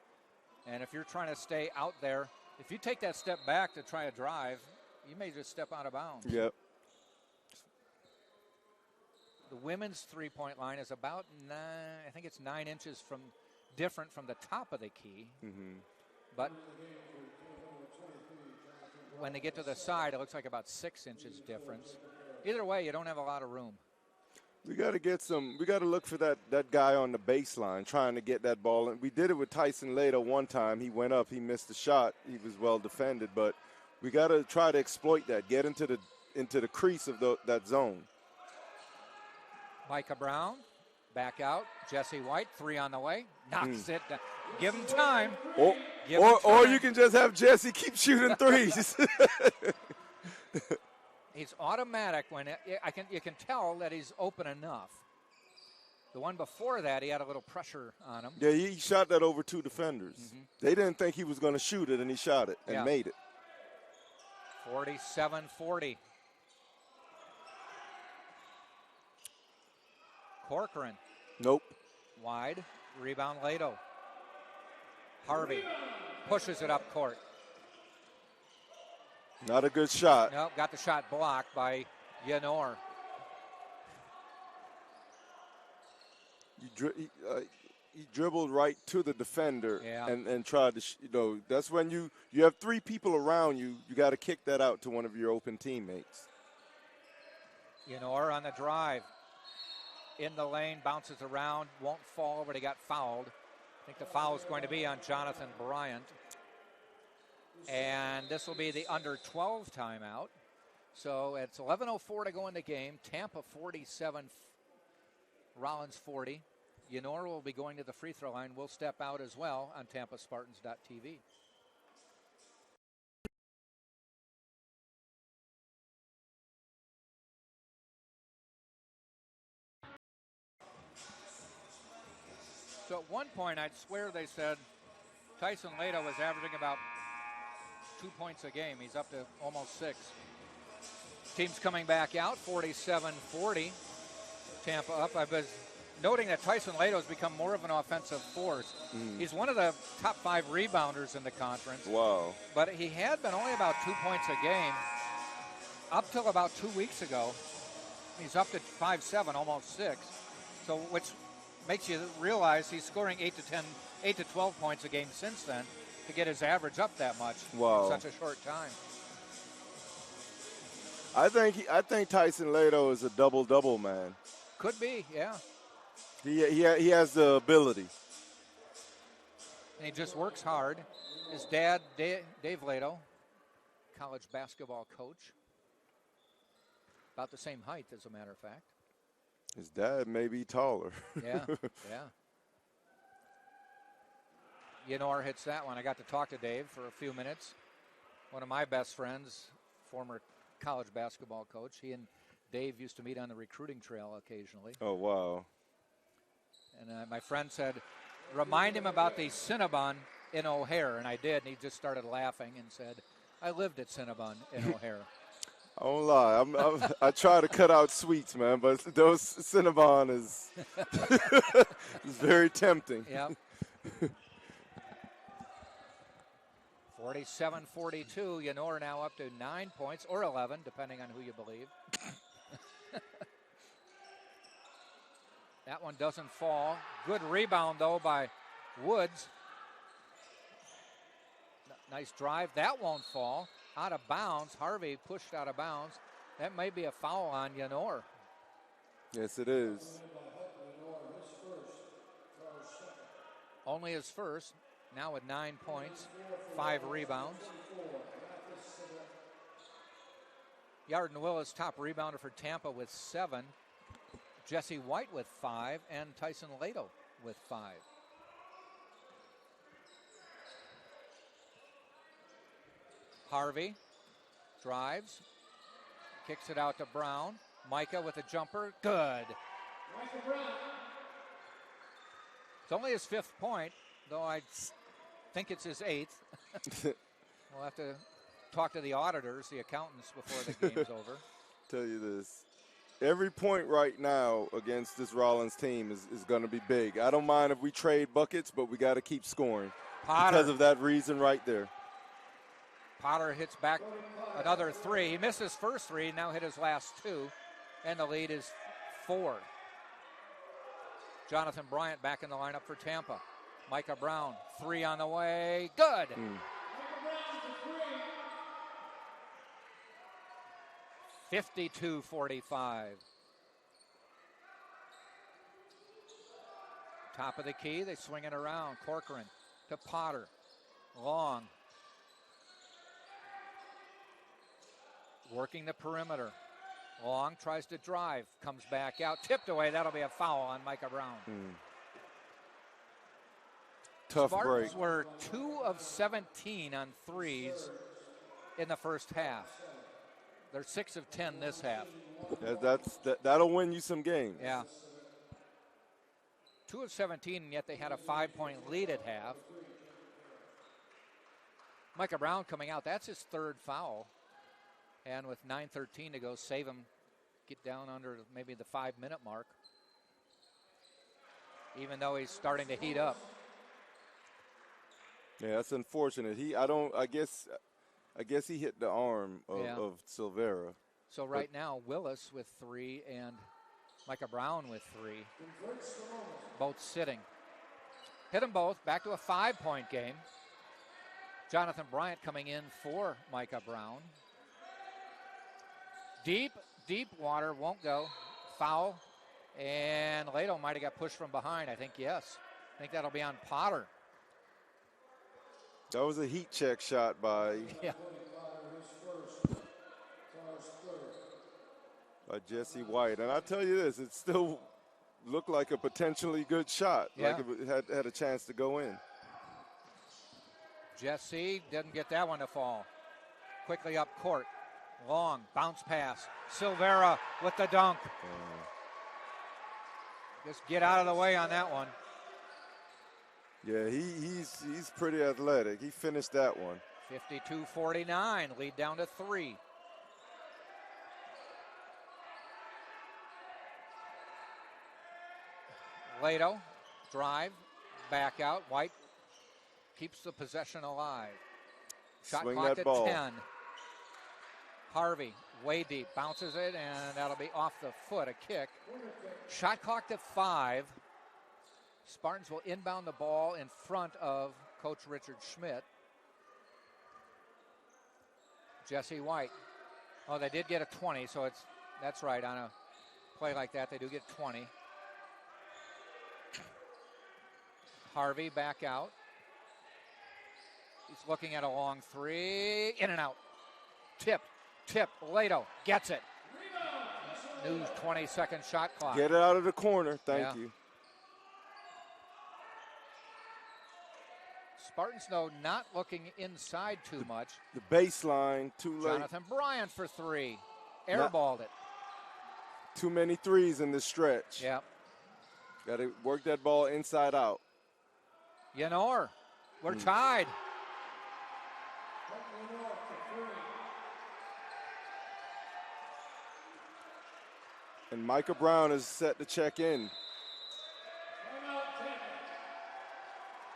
And if you're trying to stay out there, if you take that step back to try a drive, you may just step out of bounds. Yep. The women's three-point line is about 9 inches different from the top of the key. Mm-hmm. But when they get to the side, it looks like about 6 inches difference. Either way, you don't have a lot of room. We got to look for that guy on the baseline trying to get that ball. And we did it with Tyson Leto one time. He went up, he missed the shot. He was well defended, but we got to try to exploit that, get into the crease of that zone. Micah Brown, back out. Jesse White, 3 on the way. Knocks it down. Give him time. Or you can just have Jesse keep shooting threes. He's automatic when you can tell that he's open enough. The one before that, he had a little pressure on him. Yeah, he shot that over 2 defenders. Mm-hmm. They didn't think he was going to shoot it, and he shot it and made it. 47-40. Corcoran. Nope. Wide. Rebound, Lato. Harvey pushes it up court. Not a good shot. Nope, got the shot blocked by Yenor. He dribbled right to the defender Yeah. and tried to, that's when you have three people around you. You got to kick that out to one of your open teammates. Yenor on the drive. In the lane, bounces around, won't fall, but he got fouled. I think the foul is going to be on Jonathan Bryant. And this will be the under 12 timeout. So it's 11:04 to go in the game. Tampa 47, Rollins 40. Yenor will be going to the free throw line. We'll step out as well on TampaSpartans.tv. So at one point, I'd swear they said Tyson Lato was averaging about 2 points a game. He's up to almost 6. Team's coming back out, 47-40. Tampa up. I was noting that Tyson Lato has become more of an offensive force. He's one of the top 5 rebounders in the conference. Wow. But he had been only about 2 points a game up till about 2 weeks ago. He's up to 5-7, almost 6. So which makes you realize he's scoring 8 to 12 points a game since then to get his average up that much Wow. in such a short time. I think Tyson Lato is a double-double man. Could be, yeah. He has the ability. And he just works hard. His dad, Dave Lato, college basketball coach. About the same height, as a matter of fact. His dad may be taller. Yeah, yeah. Yenor hits that one. I got to talk to Dave for a few minutes. One of my best friends, former college basketball coach. He and Dave used to meet on the recruiting trail occasionally. Oh, wow. And my friend said, remind him about the Cinnabon in O'Hare. And I did, and he just started laughing and said, I lived at Cinnabon in O'Hare. I won't lie. I try to cut out sweets, man, but those Cinnabon is very tempting. Yep. 47-42. Yenor now up to 9 points, or 11, depending on who you believe. That one doesn't fall. Good rebound, though, by Woods. Nice drive. That won't fall. Out of bounds. Harvey pushed out of bounds. That may be a foul on Yenor. Yes, it is. Only his first. Now with 9 points, 5 rebounds. Yarden Willis, top rebounder for Tampa with 7. Jesse White with 5, and Tyson Lato with 5. Harvey drives, kicks it out to Brown. Micah with a jumper, good. It's only his 5th point, though I think it's his 8th. We'll have to talk to the auditors, the accountants, before the game's over. Tell you this. Every point right now against this Rollins team is going to be big. I don't mind if we trade buckets, but we got to keep scoring because of that reason right there. Potter hits back another 3. He missed his first 3, now hit his last 2, and the lead is 4. Jonathan Bryant back in the lineup for Tampa. Micah Brown, 3 on the way, good. 52-45. Top of the key, they swing it around. Corcoran to Potter. Long. Working the perimeter. Long tries to drive, comes back out, tipped away. That'll be a foul on Micah Brown. Tough Spartans break. were 2 of 17 on threes in the first half. They're 6 of 10 this half. That'll win you some games. Yeah. 2 of 17, and yet they had a 5-point lead at half. Micah Brown coming out. That's his 3rd foul. And with 9:13 to go, save him, get down under maybe the 5-minute mark. even though he's starting to heat up. Yeah, that's unfortunate. I guess he hit the arm of Silvera. So right now, Willis with 3 and Micah Brown with 3. Both sitting. Hit them both. Back to a 5-point game. Jonathan Bryant coming in for Micah Brown. Deep water, won't go. Foul. And Lato might have got pushed from behind. I think yes. I think that'll be on Potter. That was a heat check shot by Jesse White. And I tell you this, it still looked like a potentially good shot. Yeah. Like it had a chance to go in. Jesse didn't get that one to fall. Quickly up court. Long bounce pass. Silvera with the dunk. Just get out of the way on that one. Yeah, he's pretty athletic. He finished that one. 52-49, lead down to 3. Lato, drive, back out. White keeps the possession alive. Shot Swing clock that at ball. 10. Harvey, way deep, bounces it, and that'll be off the foot, a kick. Shot clock to 5. Spartans will inbound the ball in front of Coach Richard Schmidt. Jesse White. Oh, they did get a 20, so that's right. On a play like that, they do get 20. Harvey back out. He's looking at a long 3. In and out. Tip. Lato gets it. New 20-second shot clock. Get it out of the corner. Thank you. Spartans, though, not looking inside too much. The baseline, too late. Jonathan Bryant for 3. Airballed it. Too many threes in this stretch. Yeah. Got to work that ball inside out. Yenor, we're tied. And Micah Brown is set to check in.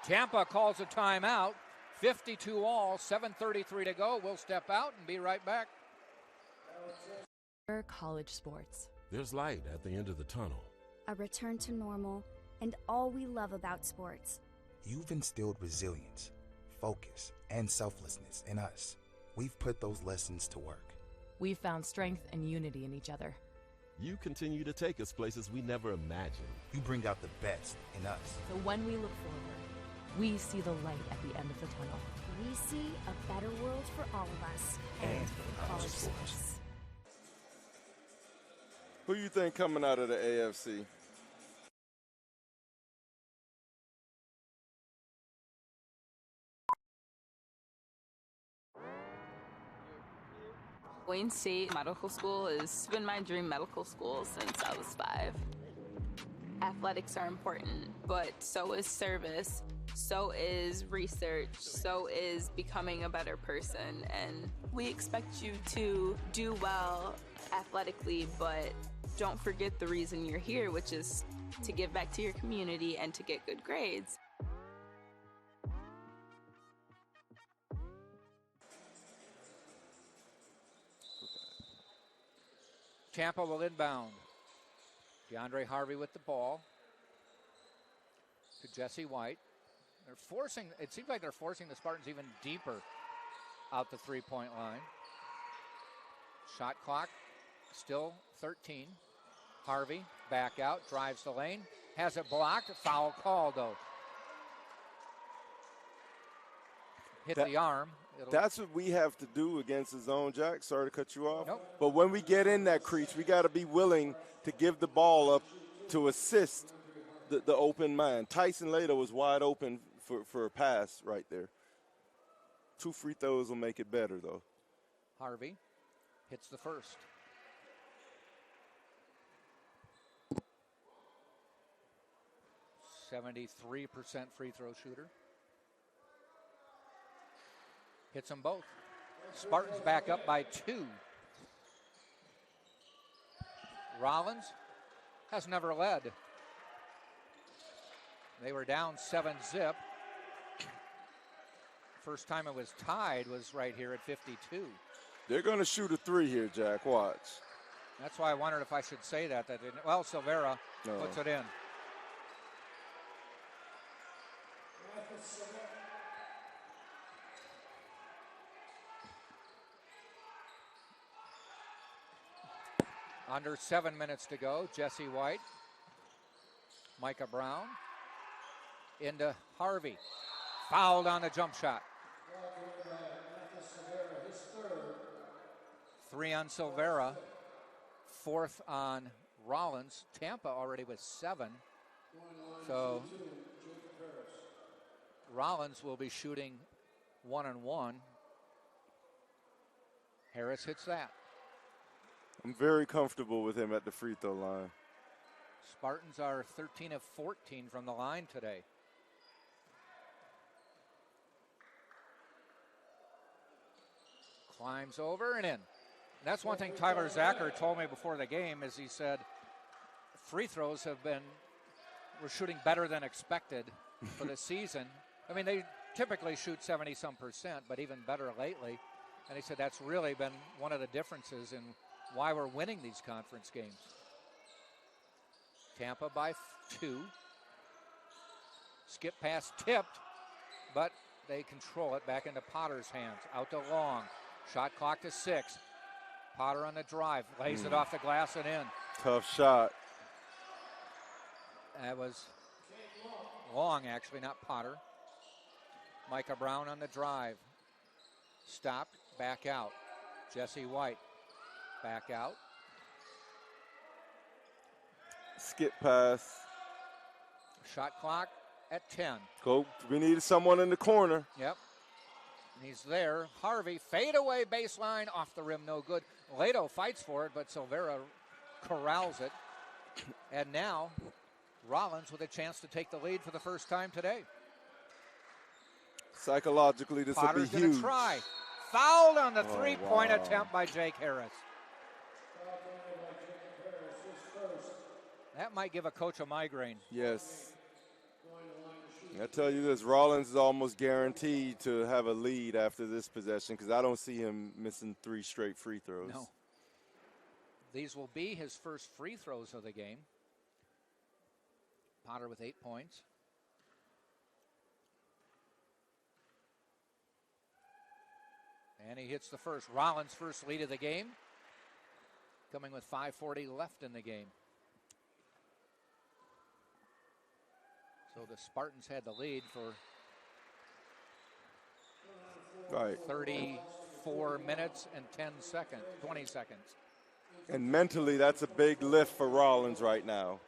Tampa calls a timeout. 52 all, 7:33 to go. We'll step out and be right back. College sports. There's light at the end of the tunnel. A return to normal, and all we love about sports. You've instilled resilience, focus, and selflessness in us. We've put those lessons to work. We've found strength and unity in each other. You continue to take us places we never imagined. You bring out the best in us. So when we look forward, we see the light at the end of the tunnel. We see a better world for all of us and for college sports. Who you think coming out of the AFC? Wayne State Medical School has been my dream medical school since I was 5. Athletics are important, but so is service, so is research, so is becoming a better person. And we expect you to do well athletically, but don't forget the reason you're here, which is to give back to your community and to get good grades. Tampa will inbound. DeAndre Harvey with the ball to Jesse White. It seems like they're forcing the Spartans even deeper out the three-point line. Shot clock still 13. Harvey back out, drives the lane, has it blocked. Foul call, though. Hit the arm. That's what we have to do against the zone, Jack. Sorry to cut you off. Nope. But when we get in that crease, we got to be willing to give the ball up to assist the open man. Tyson Lato was wide open for a pass right there. 2 free throws will make it better, though. Harvey hits the first. .73% free throw shooter. Hits them both. Spartans back up by 2. Rollins has never led. They were down 7-0. First time it was tied was right here at 52. They're going to shoot a three here, Jack. Watch. That's why I wondered if I should say that. Well, Silvera puts it in. Under 7 minutes to go. Jesse White. Micah Brown. Into Harvey. Fouled on the jump shot. 3 on Silvera. 4th on Rollins. Tampa already with 7. So Rollins will be shooting 1-1. Harris hits that. I'm very comfortable with him at the free throw line. Spartans are 13 of 14 from the line today. Climbs over and in. That's one thing Tyler Zacher told me before the game is he said free throws we're shooting better than expected for the season. I mean, they typically shoot 70-some%, but even better lately. And he said that's really been one of the differences in why we're winning these conference games. Tampa by 2. Skip pass tipped, but they control it back into Potter's hands. Out to Long. Shot clock to 6. Potter on the drive. Lays it off the glass and in. Tough shot. That was Long, actually, not Potter. Micah Brown on the drive. Stopped. Back out. Jesse White. Back out. Skip pass. Shot clock at 10. We needed someone in the corner. Yep. He's there. Harvey, fade away baseline, off the rim, no good. Leto fights for it, but Silvera corrals it. And now, Rollins with a chance to take the lead for the first time today. Psychologically, this will be huge. Potter's going to try. Fouled on the three-point attempt by Jake Harris. That might give a coach a migraine. Yes. I tell you this, Rollins is almost guaranteed to have a lead after this possession because I don't see him missing 3 straight free throws. No. These will be his first free throws of the game. Potter with 8 points. And he hits the first. Rollins' first lead of the game, coming with 5:40 left in the game. So the Spartans had the lead for 34 minutes and 20 seconds. And mentally, that's a big lift for Rollins right now.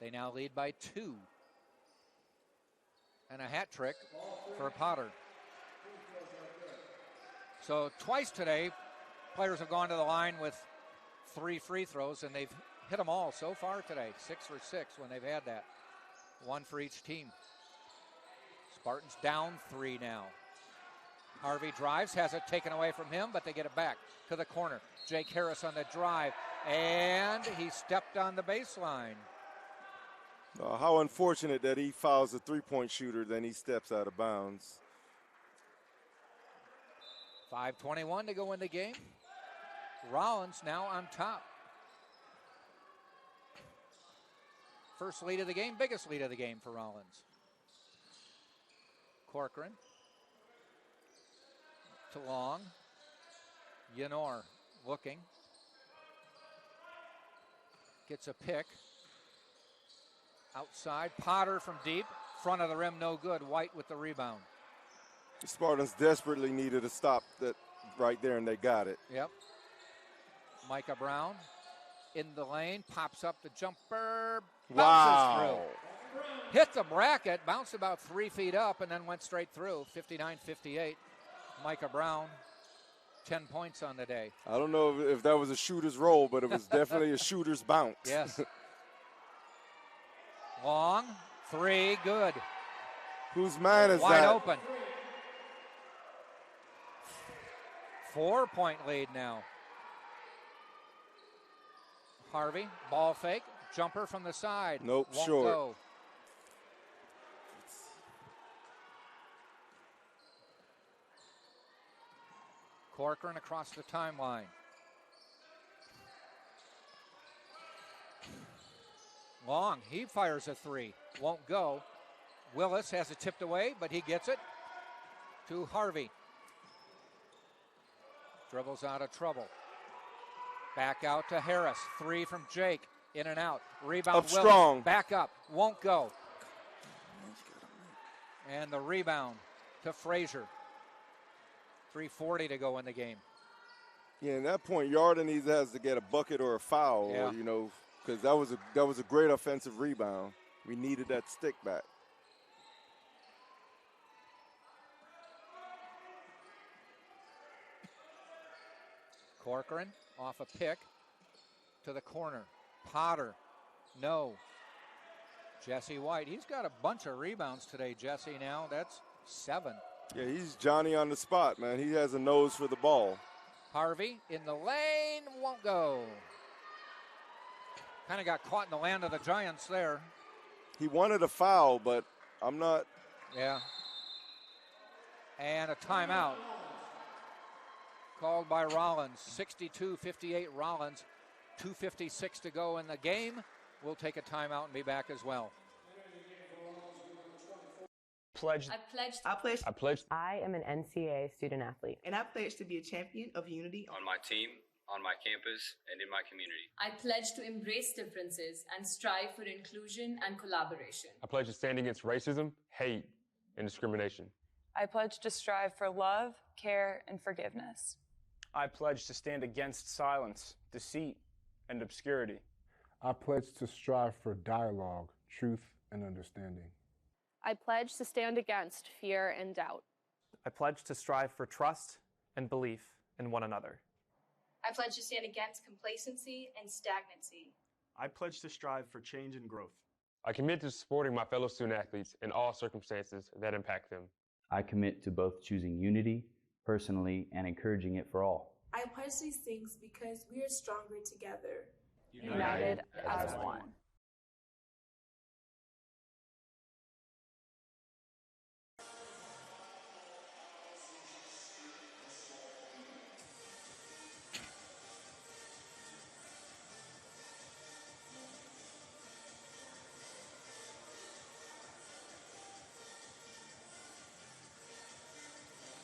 They now lead by 2. And a hat trick for Potter. So twice today, players have gone to the line with 3 free throws, and they've hit them all so far today. 6 for 6 when they've had that. 1 for each team. Spartans down 3 now. Harvey drives, has it taken away from him, but they get it back to the corner. Jake Harris on the drive, and he stepped on the baseline. How unfortunate that he fouls a three-point shooter, then he steps out of bounds. 5:21 to go in the game. Rollins now on top. First lead of the game, biggest lead of the game for Rollins. Corcoran to Long. Yanor looking. Gets a pick. Outside, Potter from deep. Front of the rim, no good. White with the rebound. The Spartans desperately needed a stop that right there, and they got it. Yep. Micah Brown in the lane, pops up the jumper, bounces through. Hit the bracket, bounced about 3 feet up, and then went straight through. 59-58. Micah Brown, 10 points on the day. I don't know if that was a shooter's roll, but it was definitely a shooter's bounce. Yes. Long, 3, good. Whose man is Wide that? open. 4-point lead now. Harvey, ball fake, jumper from the side. Nope, Won't short. go. Corcoran across the timeline. Long, he fires a three. Won't go. Willis has it tipped away, but he gets it to Harvey. Dribbles out of trouble. Back out to Harris. Three from Jake. In and out. Rebound. Up Willis. strong. Back up. Won't go. And the rebound to Frazier. 3:40 to go in the game. Yeah, at that point, Yarden either has to get a bucket or a foul, Yeah. or, you know, because that was a great offensive rebound. We needed that stick back. Corcoran off a pick to the corner. Potter, no. Jesse White, he's got a bunch of rebounds today, Jesse, now. That's 7. Yeah, he's Johnny on the spot, man. He has a nose for the ball. Harvey in the lane, won't go. Kind of got caught in the land of the Giants there. He wanted a foul, but I'm not. Yeah. And a timeout called by Rollins. 62-58 Rollins. 2:56 to go in the game. We'll take a timeout and be back as well. Pledged. I pledged. I am an NCAA student athlete. And I pledge to be a champion of unity On my team, on my campus, and in my community. I pledge to embrace differences and strive for inclusion and collaboration. I pledge to stand against racism, hate, and discrimination. I pledge to strive for love, care, and forgiveness. I pledge to stand against silence, deceit, and obscurity. I pledge to strive for dialogue, truth, and understanding. I pledge to stand against fear and doubt. I pledge to strive for trust and belief in one another. I pledge to stand against complacency and stagnancy. I pledge to strive for change and growth. I commit to supporting my fellow student athletes in all circumstances that impact them. I commit to both choosing unity personally and encouraging it for all. I pledge these things because we are stronger together. United as one.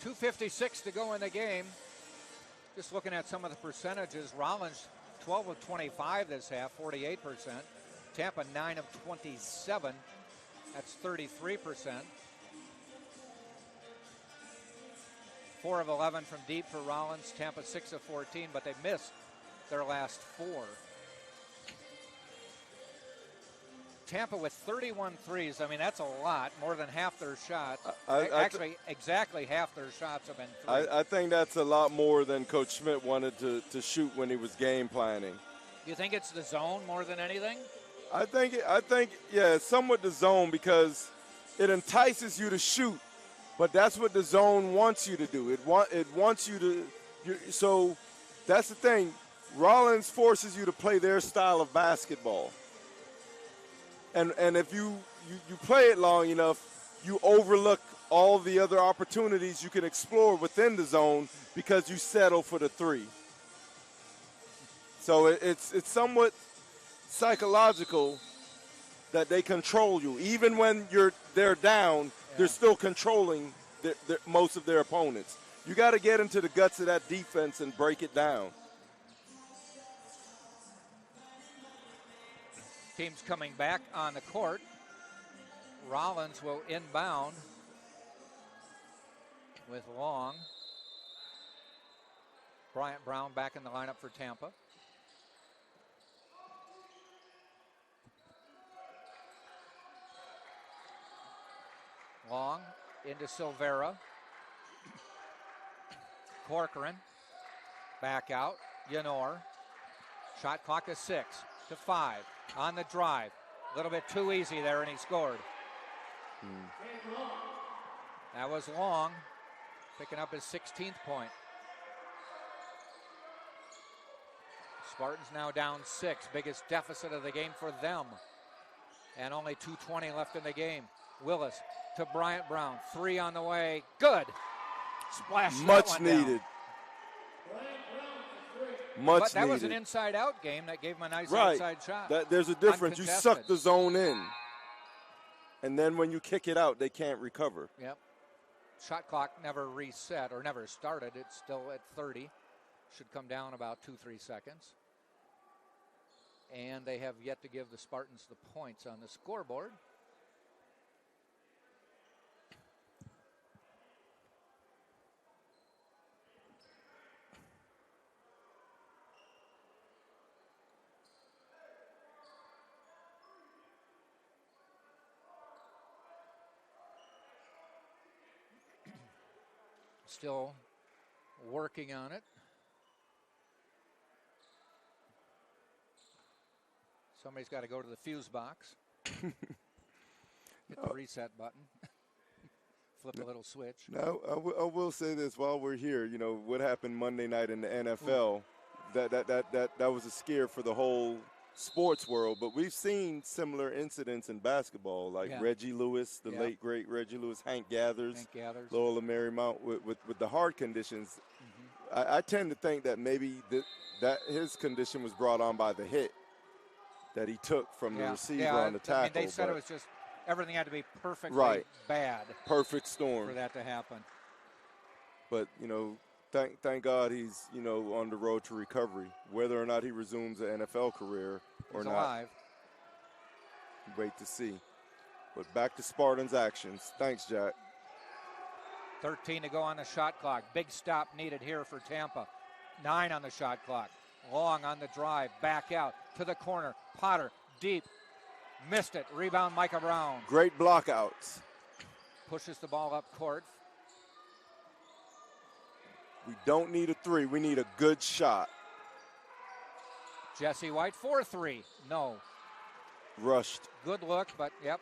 .256 to go in the game. Just looking at some of the percentages, Rollins 12 of 25 this half, 48%. Tampa 9 of 27, that's 33%. 4 of 11 from deep for Rollins, Tampa 6 of 14, but they missed their last 4. Tampa with 31 threes. I mean, that's a lot, more than half their shots. Actually, exactly half their shots have been three. I think that's a lot more than Coach Schmidt wanted to shoot when he was game planning. You think it's the zone more than anything? I think, yeah, it's somewhat the zone because it entices you to shoot, but that's what the zone wants you to do. It wants you to, so that's the thing. Rollins forces you to play their style of basketball. And if you play it long enough, you overlook all the other opportunities you can explore within the zone because you settle for the three. So it's somewhat psychological that they control you. Even when they're down, they're still controlling most of their opponents. You got to get into the guts of that defense and break it down. Teams coming back on the court. Rollins will inbound with Long. Bryant Brown back in the lineup for Tampa. Long into Silvera. Corcoran back out. Yanor. Shot clock is 6 to 5. On the drive. A little bit too easy there, and he scored. That was Long, picking up his 16th point. Spartans now down 6. Biggest deficit of the game for them. And only 2:20 left in the game. Willis to Bryant Brown. 3 on the way. Good. Splash. Much needed. Much But that needed. was an inside-out game that gave him a nice right. outside shot. There's a difference. You Uncontested. suck the zone in, and then when you kick it out, they can't recover. Yep. Shot clock never reset or never started. It's still at 30. Should come down about 2-3 seconds. And they have yet to give the Spartans the points on the scoreboard. Still working on it. Somebody's got to go to the fuse box. Hit the reset button. Flip a little switch. Now, I will say this while we're here. You know what happened Monday night in the NFL. That was a scare for the whole sports world. But we've seen similar incidents in basketball, like Reggie Lewis, the late great Reggie Lewis, Hank Gathers, Loyola Marymount, with the heart conditions. I tend to think that maybe that his condition was brought on by the hit that he took from the receiver on the tackle. I mean, they said it was just everything had to be perfectly bad. Perfect storm for that to happen. But thank God he's on the road to recovery. Whether or not he resumes an NFL career or he's not, alive. Wait to see. But back to Spartans actions. Thanks, Jack. 13 to go on the shot clock. Big stop needed here for Tampa. 9 on the shot clock. Long on the drive. Back out to the corner. Potter deep. Missed it. Rebound Micah Brown. Great blockouts. Pushes the ball up court. We don't need a 3. We need a good shot. Jesse White 4-3. No. Rushed. Good look, but yep.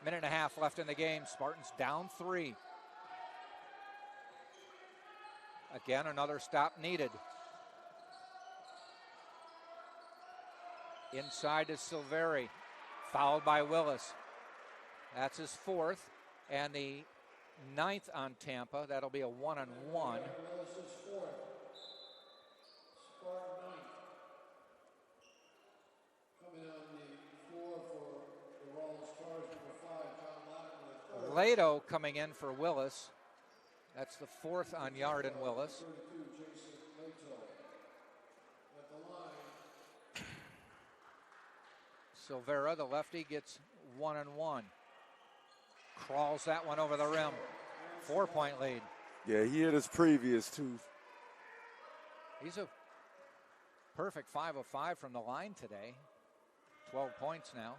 Minute and a half left in the game. Spartans down 3. Again, another stop needed. Inside is Silveri, fouled by Willis. That's his 4th, and the 9th on Tampa. That'll be a 1-on-1. Lato coming in for Willis. That's the 4th on Yard and Willis. Silvera, the lefty, gets 1-on-1. Crawls that one over the rim. 4-point lead. Yeah, he hit his previous 2. He's a perfect 5 of 5 from the line today. 12 points now.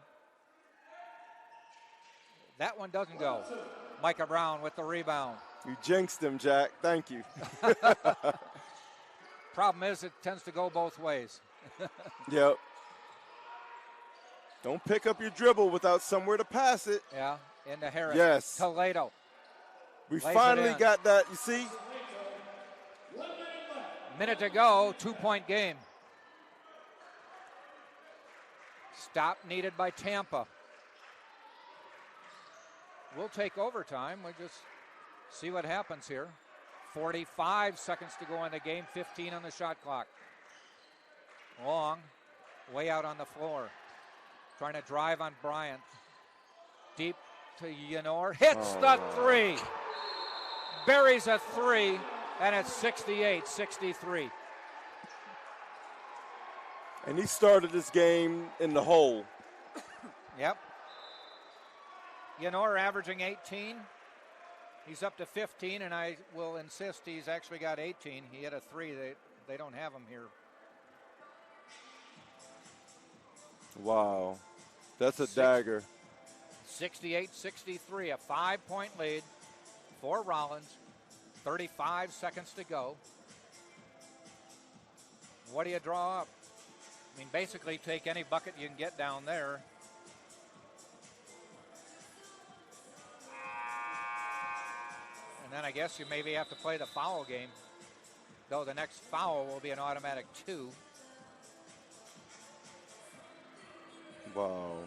That one doesn't go. Micah Brown with the rebound. You jinxed him, Jack. Thank you. Problem is, it tends to go both ways. Yep. Don't pick up your dribble without somewhere to pass it. Yeah, into Harris. Yes. Toledo. We finally got that. You see? Minute to go, 2-point game. Stop needed by Tampa. We'll take overtime. We'll just see what happens here. 45 seconds to go in the game, 15 on the shot clock. Long, way out on the floor. Trying to drive on Bryant. Deep to Yenor. Hits the 3. Buries a 3, and it's 68-63. And he started this game in the hole. Yep. Yenor averaging 18. He's up to 15, and I will insist he's actually got 18. He had a 3. They don't have him here. Wow. That's a dagger. 68-63, a 5-point lead for Rollins. 35 seconds to go. What do you draw up? I mean, basically take any bucket you can get down there. And then I guess you maybe have to play the foul game, though the next foul will be an automatic 2. Wow.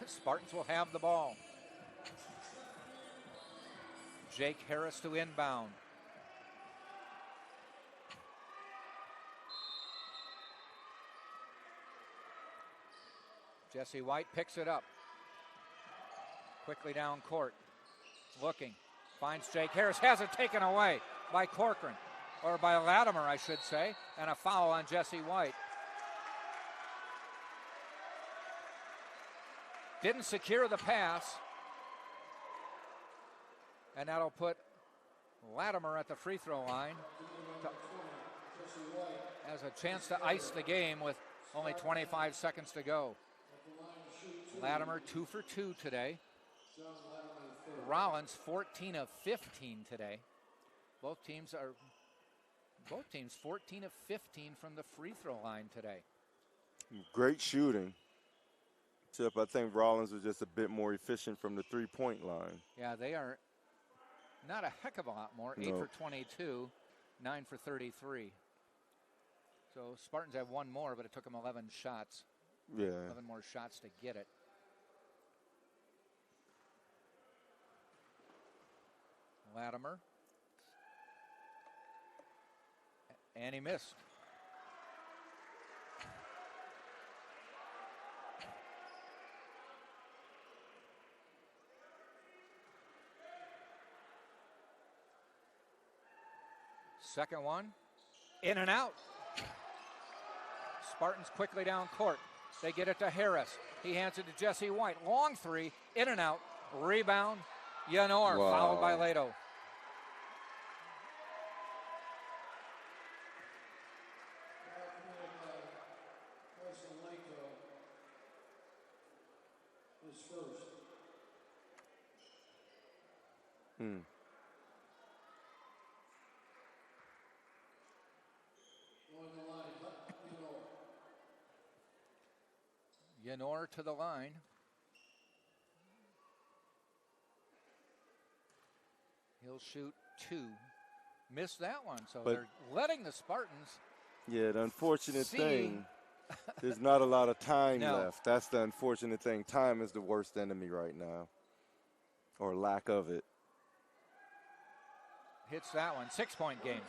Spartans will have the ball. Jake Harris to inbound. Jesse White picks it up. Quickly down court. Looking. Finds Jake Harris. Has it taken away by Corcoran. Or by Latimer, I should say. And a foul on Jesse White. Didn't secure the pass. And that'll put Latimer at the free throw line. Has a chance to ice the game with only 25 seconds to go. Latimer 2 for 2 today. Rollins 14 of 15 today. Both teams 14 of 15 from the free throw line today. Great shooting. Except I think Rollins was just a bit more efficient from the three-point line. Yeah, they are not a heck of a lot more. 8 for 22, 9 for 33. So Spartans have one more, but it took them 11 shots. Yeah. 11 more shots to get it. Latimer. And he missed. Second one, in and out. Spartans quickly down court. They get it to Harris. He hands it to Jesse White. Long three, in and out. Rebound, Yanor, fouled by Lato. Yanor to the line. He'll shoot 2. Missed that one, so they're letting the Spartans. Yeah, the unfortunate thing, there's not a lot of time left. That's the unfortunate thing. Time is the worst enemy right now, or lack of it. Hits that one. 6-point game.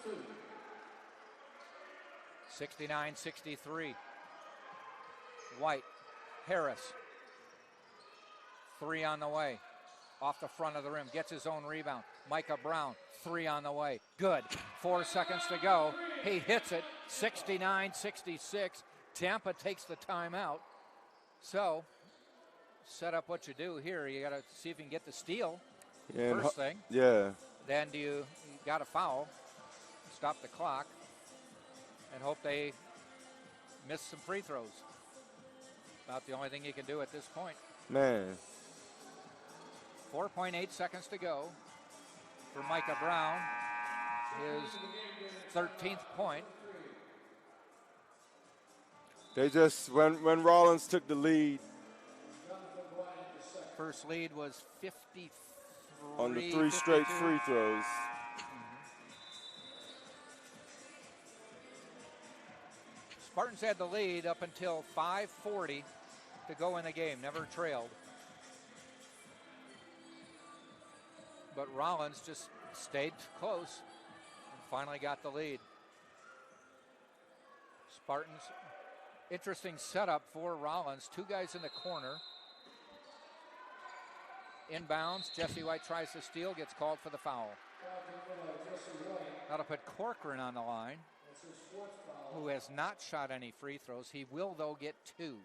69-63. White. Harris. 3 on the way. Off the front of the rim. Gets his own rebound. Micah Brown. 3 on the way. Good. 4 seconds to go. He hits it. 69-66. Tampa takes the timeout. So, set up what you do here. You got to see if you can get the steal. Yeah, First thing. Yeah. Then you got a foul. Stop the clock. And hope they miss some free throws. About the only thing you can do at this point. Man. 4.8 seconds to go for Micah Brown. His 13th point. They just, when Rollins took the lead. First lead was 53. On the 3 straight free throws. Spartans had the lead up until 5:40 to go in the game. Never trailed. But Rollins just stayed close and finally got the lead. Spartans, interesting setup for Rollins. 2 guys in the corner. Inbounds, Jesse White tries to steal, gets called for the foul. That'll put Corcoran on the line, who has not shot any free throws. He will, though, get 2.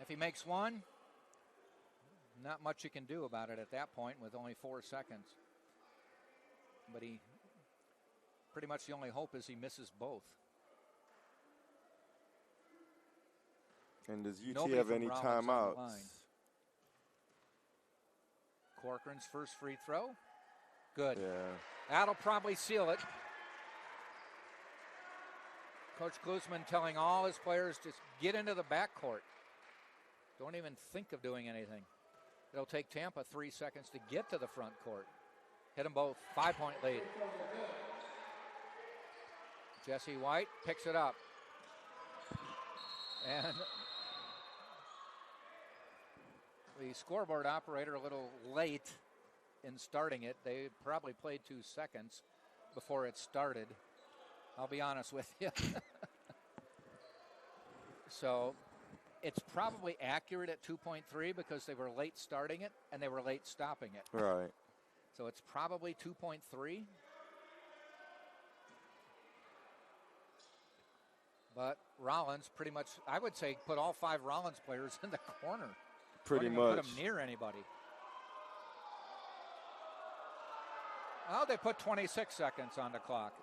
If he makes 1, not much you can do about it at that point with only 4 seconds. But he pretty much the only hope is he misses both. And does UT have any timeouts? Corcoran's first free throw. Good. Yeah. That'll probably seal it. Coach Klusman telling all his players just get into the backcourt. Don't even think of doing anything. It'll take Tampa 3 seconds to get to the front court. Hit them both. 5-point lead. Jesse White picks it up. And the scoreboard operator a little late in starting it. They probably played 2 seconds before it started. I'll be honest with you. So it's probably accurate at 2.3 because they were late starting it and they were late stopping it. Right. So it's probably 2.3. But Rollins pretty much, I would say, put all 5 Rollins players in the corner. Pretty Don't much. even put them near anybody. Well, they put 26 seconds on the clock,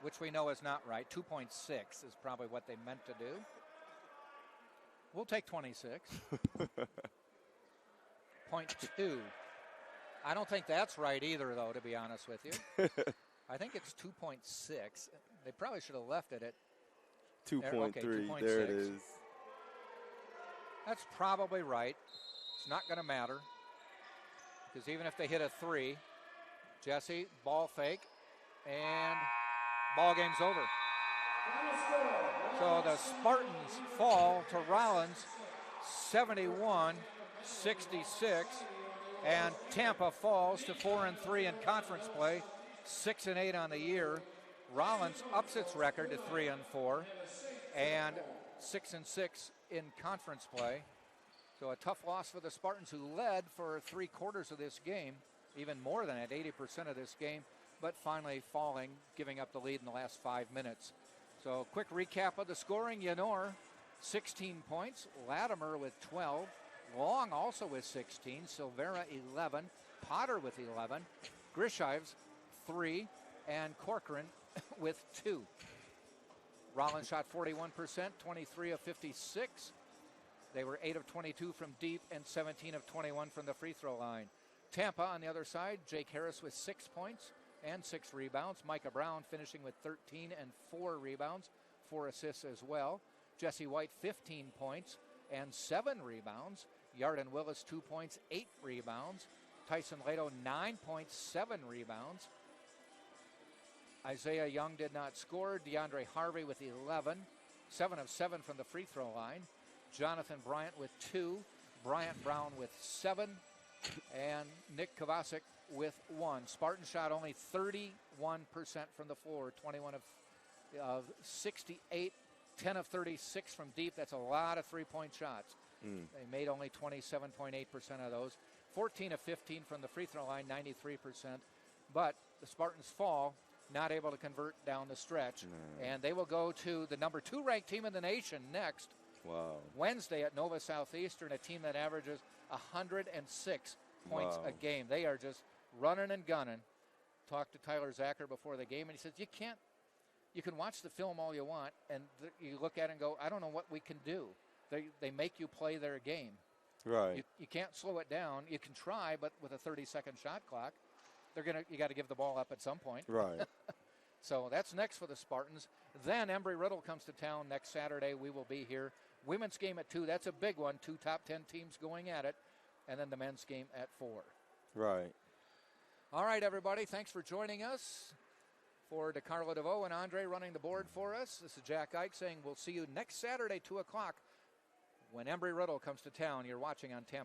which we know is not right. 2.6 is probably what they meant to do. We'll take 26. 0.2. I don't think that's right either, though, to be honest with you. I think it's 2.6. They probably should have left it at 2.3. Okay, 2.6. There it is. That's probably right. It's not going to matter because even if they hit a 3, Jesse, ball fake, and ball game's over. So the Spartans fall to Rollins 71-66, and Tampa falls to 4-3 in conference play, 6-8 on the year. Rollins ups its record to 3-4 and 6-6 in conference play. So a tough loss for the Spartans, who led for 3/4 of this game, even more than at 80% of this game, but finally falling, giving up the lead in the last 5 minutes. So quick recap of the scoring. Yanor, 16 points. Latimer with 12. Long also with 16. Silvera, 11. Potter with 11. Grishives, 3. And Corcoran with 2. Rollins shot 41%, 23 of 56. They were 8 of 22 from deep and 17 of 21 from the free throw line. Tampa on the other side, Jake Harris with 6 points and 6 rebounds. Micah Brown finishing with 13 and 4 rebounds, 4 assists as well. Jesse White, 15 points and 7 rebounds. Yarden Willis, 2 points, 8 rebounds. Tyson Lato, 9 points, 7 rebounds. Isaiah Young did not score. DeAndre Harvey with 11, 7 of 7 from the free throw line. Jonathan Bryant with 2, Bryant Brown with 7, and Nick Kovacic with 1. Spartan shot only 31% from the floor, 21 of 68, 10 of 36 from deep. That's a lot of three-point shots. They made only 27.8% of those. 14 of 15 from the free throw line, 93%. But the Spartans fall, not able to convert down the stretch. And they will go to the number 2 ranked team in the nation next. Wow. Wednesday at Nova Southeastern, a team that averages 106 points a game. They are just running and gunning. Talked to Tyler Zacher before the game, and he says, you can watch the film all you want, and you look at it and go, I don't know what we can do. They make you play their game. Right. You can't slow it down. You can try, but with a 30-second shot clock, you got to give the ball up at some point. Right. So that's next for the Spartans. Then Embry-Riddle comes to town next Saturday. We will be here. Women's game at 2. That's a big one. 2 top 10 teams going at it. And then the men's game at 4. Right. All right, everybody. Thanks for joining us. For DeCarlo DeVoe and Andre running the board for us, this is Jack Ike saying we'll see you next Saturday, 2 o'clock, when Embry-Riddle comes to town. You're watching on Tampa